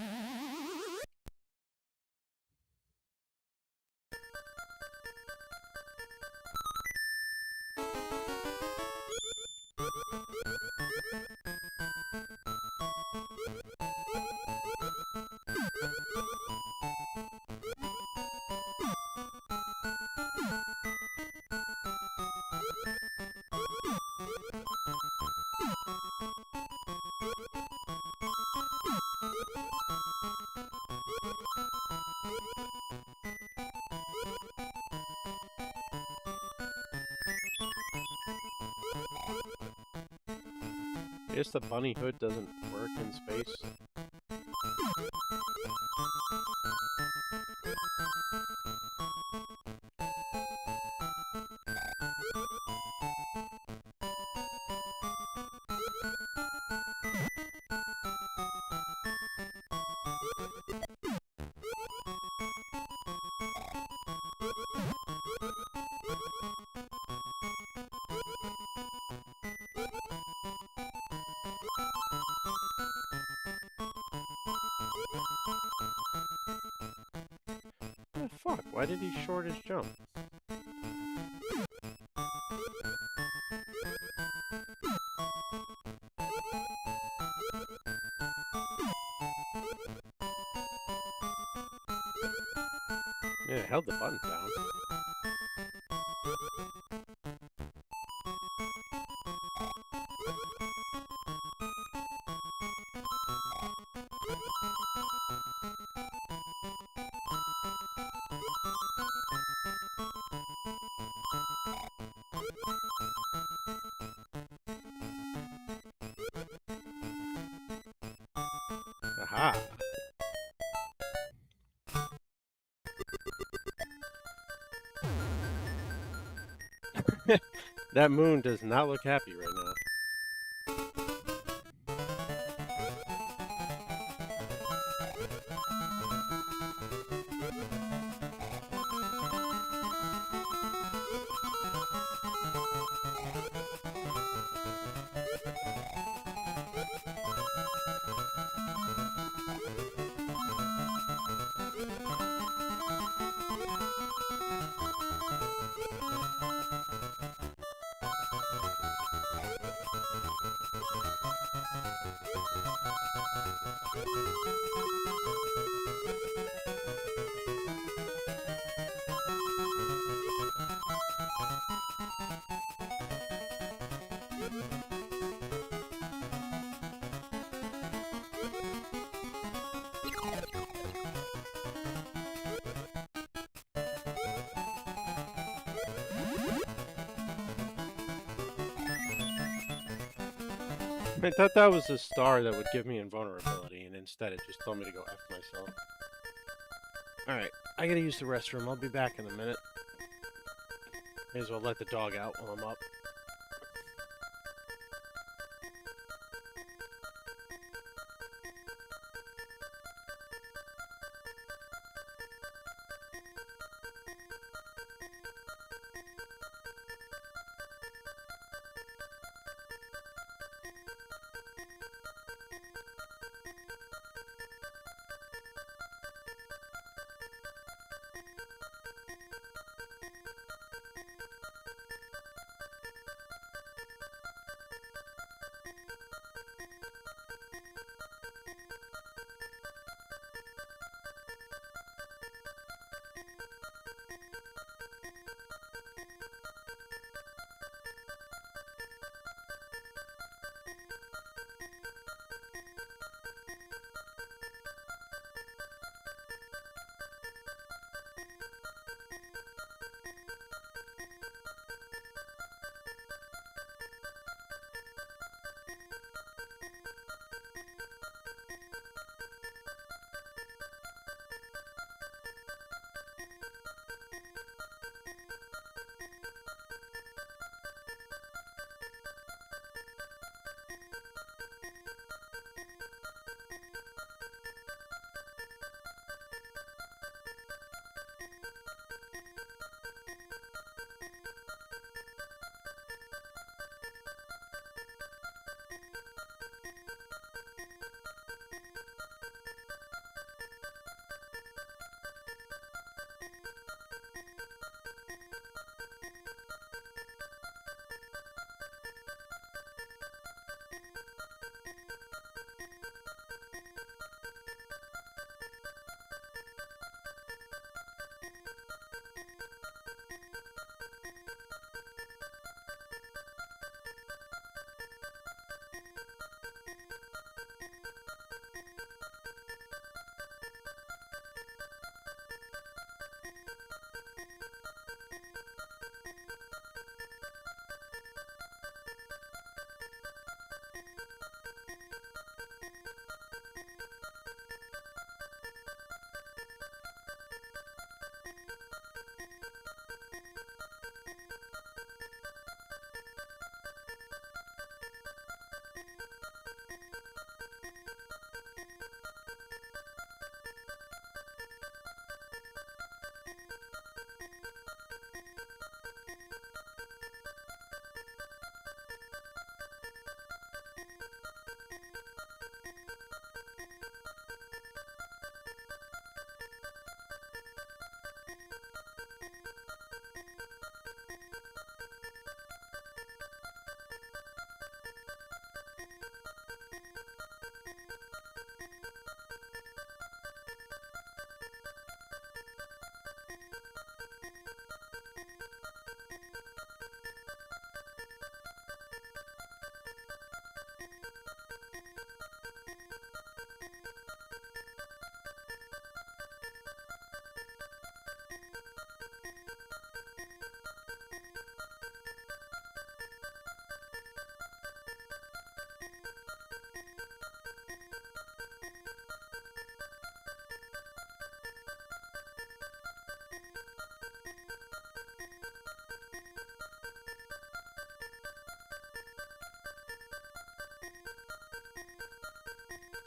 I guess the bunny hood doesn't work in space. Oh, fuck, why did he short his jump? Yeah, it held the button down. Aha! That moon does not look happy right now. I thought that was a star that would give me invulnerability, and instead it just told me to go F myself. Alright, I gotta use the restroom. I'll be back in a minute. May as well let the dog out while I'm up.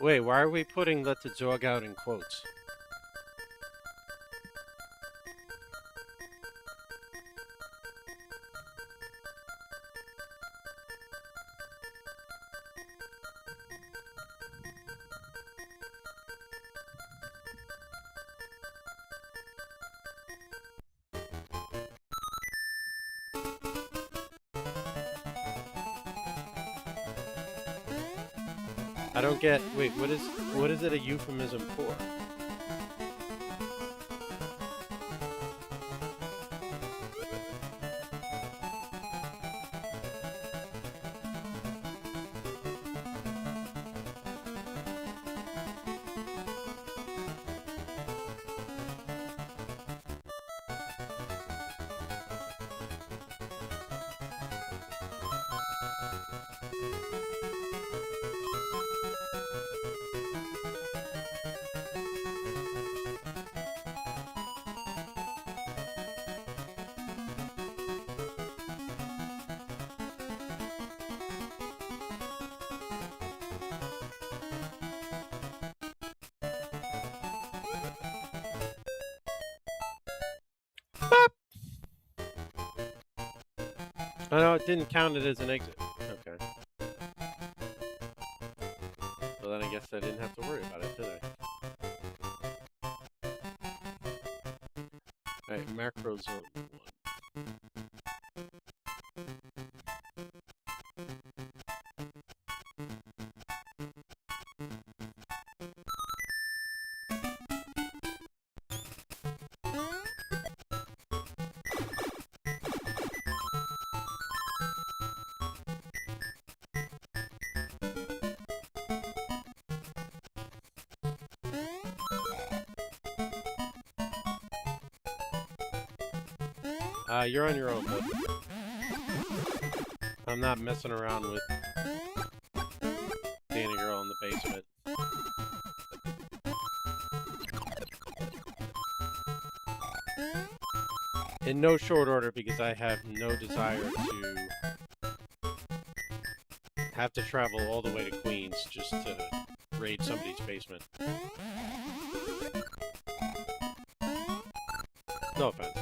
Wait, why are we putting "let the dog out" in quotes? I don't get. Wait, what is it a euphemism for? Oh no, it didn't count it as an exit. Okay. Well then I guess I didn't have to worry about it, did I? Alright, macro zone 1. You're on your own, bud. I'm not messing around with Danny Girl in the basement. In no short order, because I have no desire to have to travel all the way to Queens just to raid somebody's basement. No offense.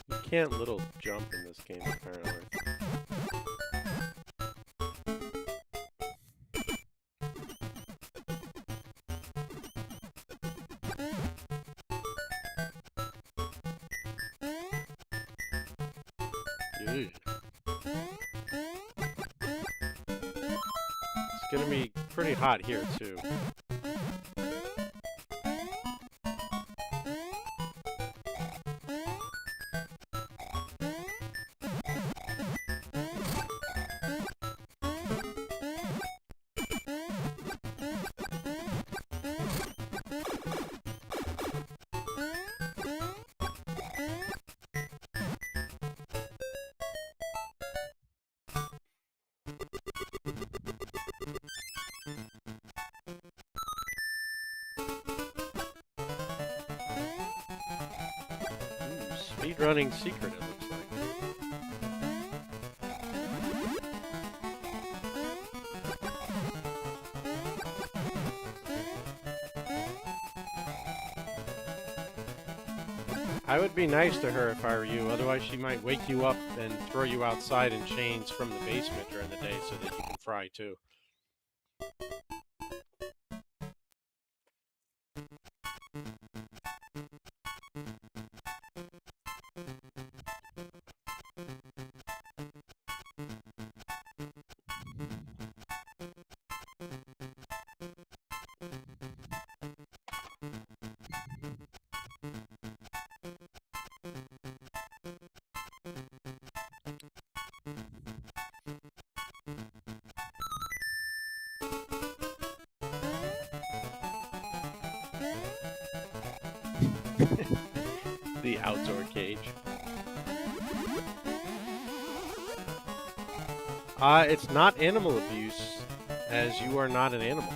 You can't little jump in this game, apparently. Ew. It's gonna be pretty hot here, too. running secret, it looks like. I would be nice to her if I were you, otherwise she might wake you up and throw you outside in chains from the basement during the day so that you can fry too. The outdoor cage. It's not animal abuse, as you are not an animal.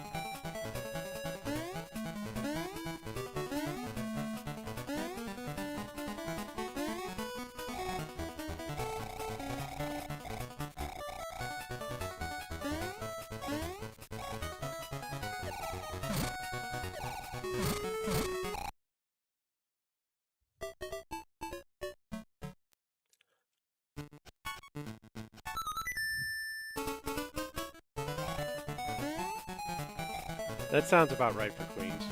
That sounds about right for Queens.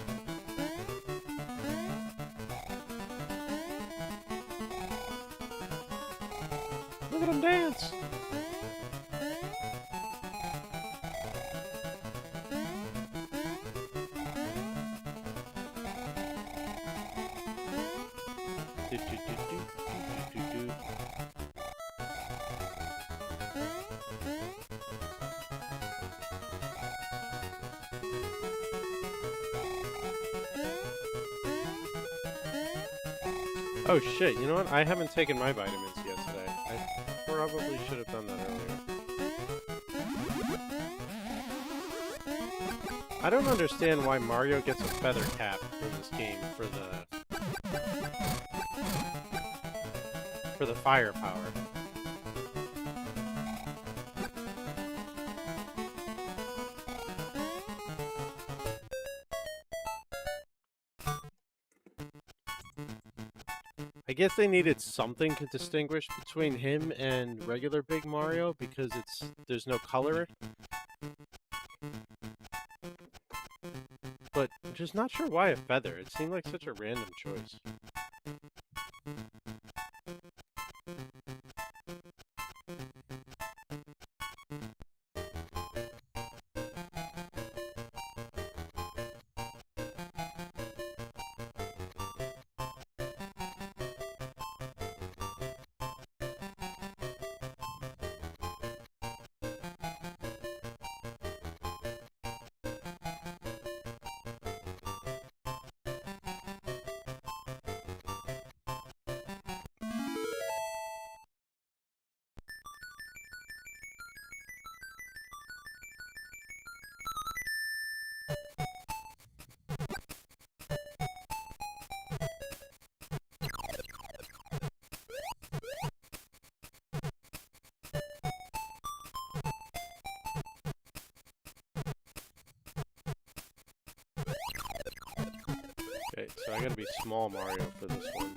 Look at him dance! Do, do, do, do, do, do, do. Oh shit, you know what? I haven't taken my vitamins yet today. I probably should have done that earlier. I don't understand why Mario gets a feather cap in this game for the firepower. I guess they needed something to distinguish between him and regular Big Mario because there's no color. But I'm just not sure why a feather. It seemed like such a random choice. Okay, so I gotta be small Mario for this one.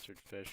bastard fish.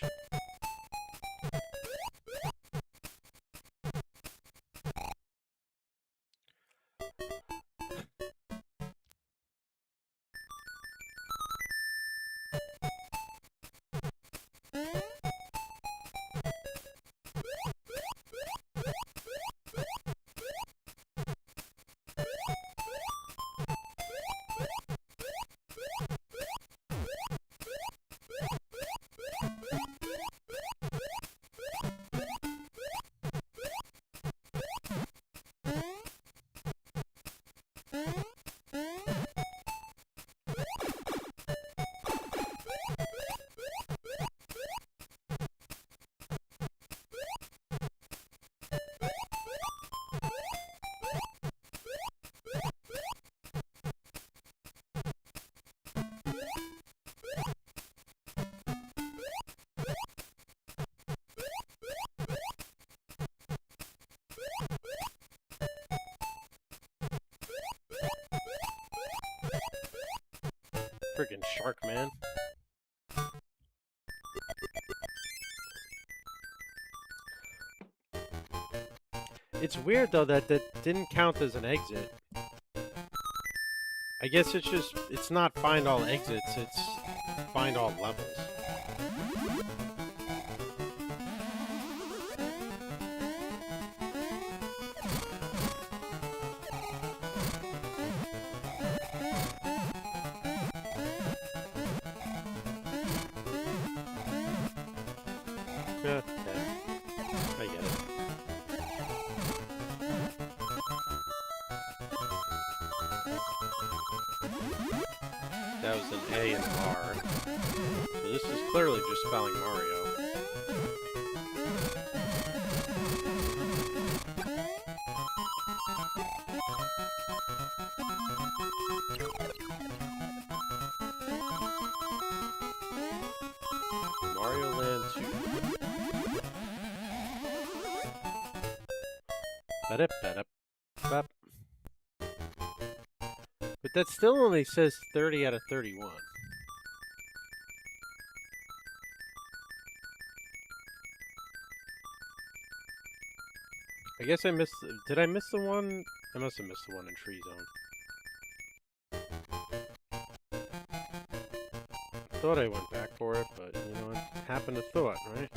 Friggin' shark, man. It's weird though that didn't count as an exit. I guess it's not find all exits, it's find all levels. Yeah, I get it. That was an A and an R. So this is clearly just spelling Mario. Mario Land 2. Ba-da-ba-da-ba. But that still only says 30 out of 31. I guess I missed... Did I miss the one? I must have missed the one in Tree Zone. Thought I went back for it, but, you know, it happened to thought, right?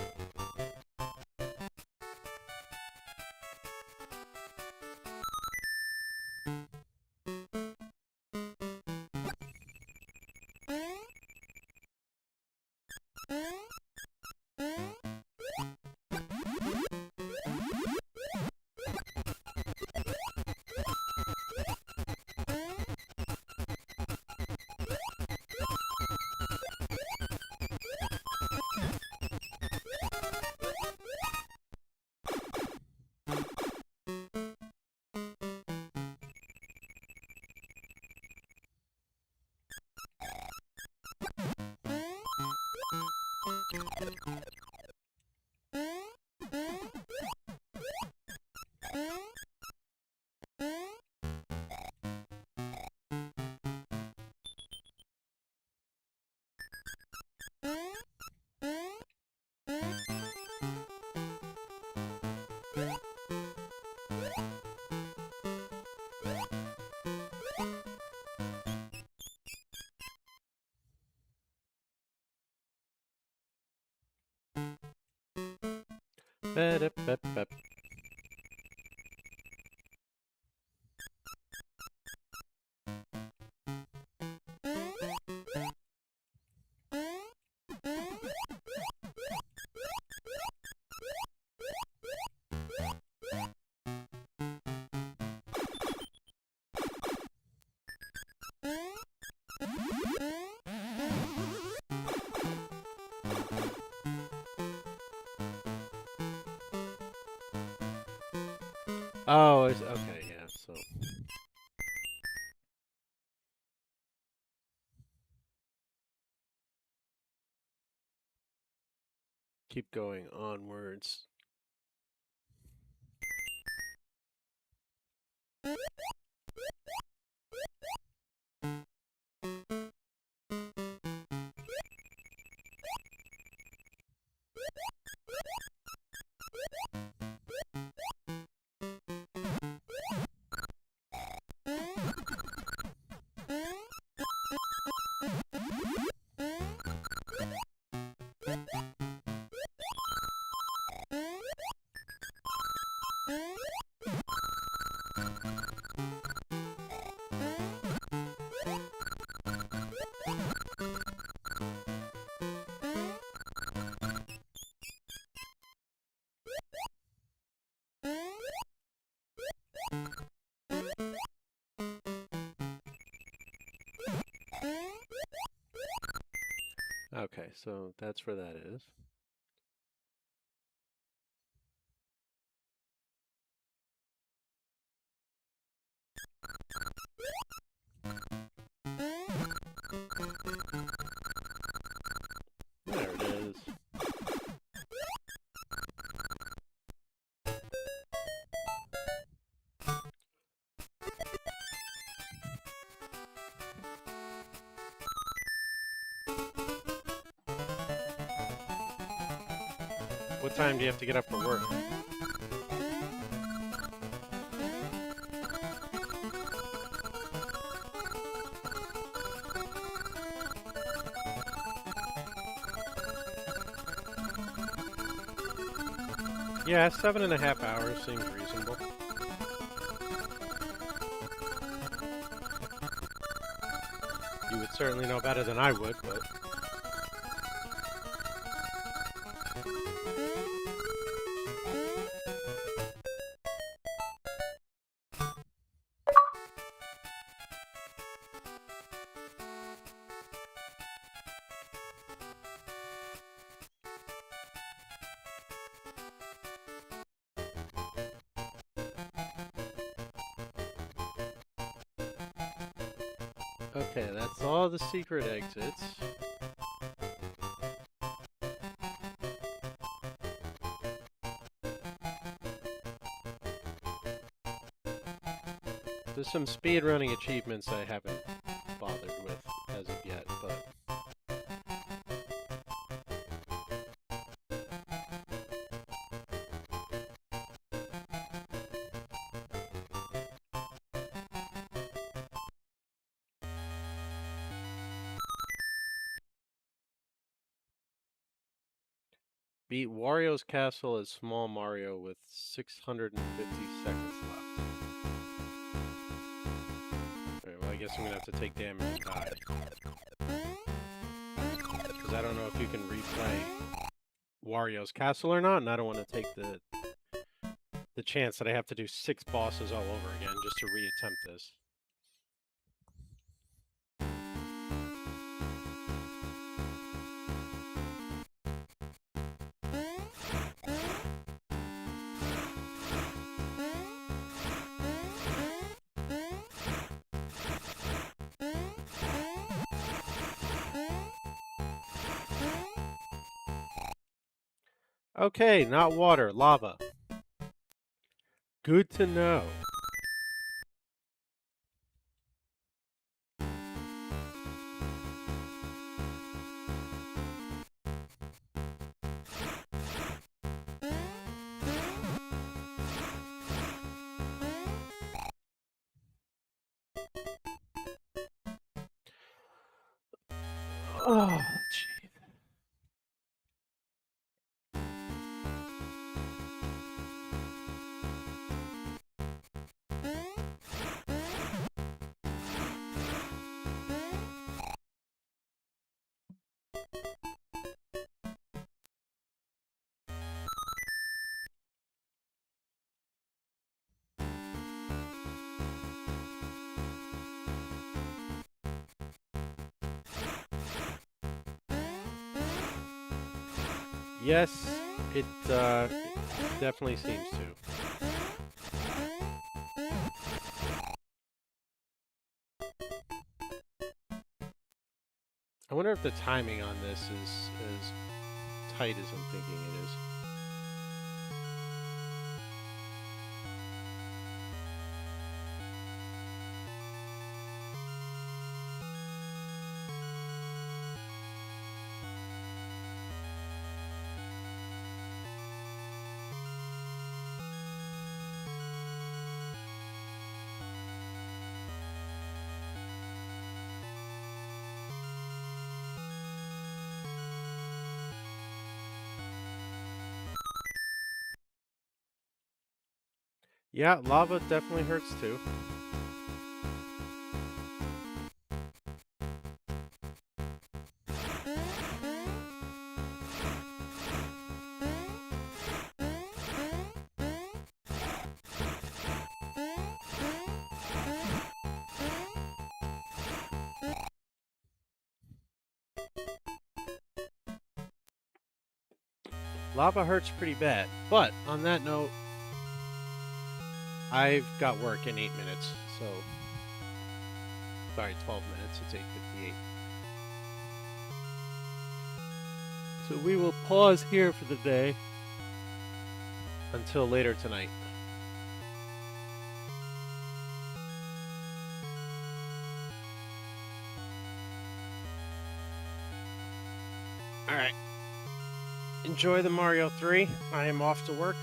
Ba-da-ba-ba. Oh, okay, yeah, so... Keep going onwards. Okay, so that's where that is. There it is. What time do you have to get up for work? Yeah, 7.5 hours seems reasonable. You would certainly know better than I would, but... Okay, that's all the secret exits. There's some speedrunning achievements I haven't bothered with as of yet, but... Beat Wario's Castle as Small Mario with 650 seconds left. Alright, well I guess I'm gonna have to take damage and die. Because I don't know if you can replay Wario's Castle or not, and I don't want to take the chance that I have to do 6 bosses all over again just to re-attempt this. Okay, not water, lava. Good to know. Oh, gee. Yes, it definitely seems to. I wonder if the timing on this is as tight as I'm thinking it is. Yeah, lava definitely hurts too. Lava hurts pretty bad. But on that note, I've got work in 8 minutes, so sorry, 12 minutes. It's 8:58. So we will pause here for the day until later tonight. All right. Enjoy the Mario 3. I am off to work.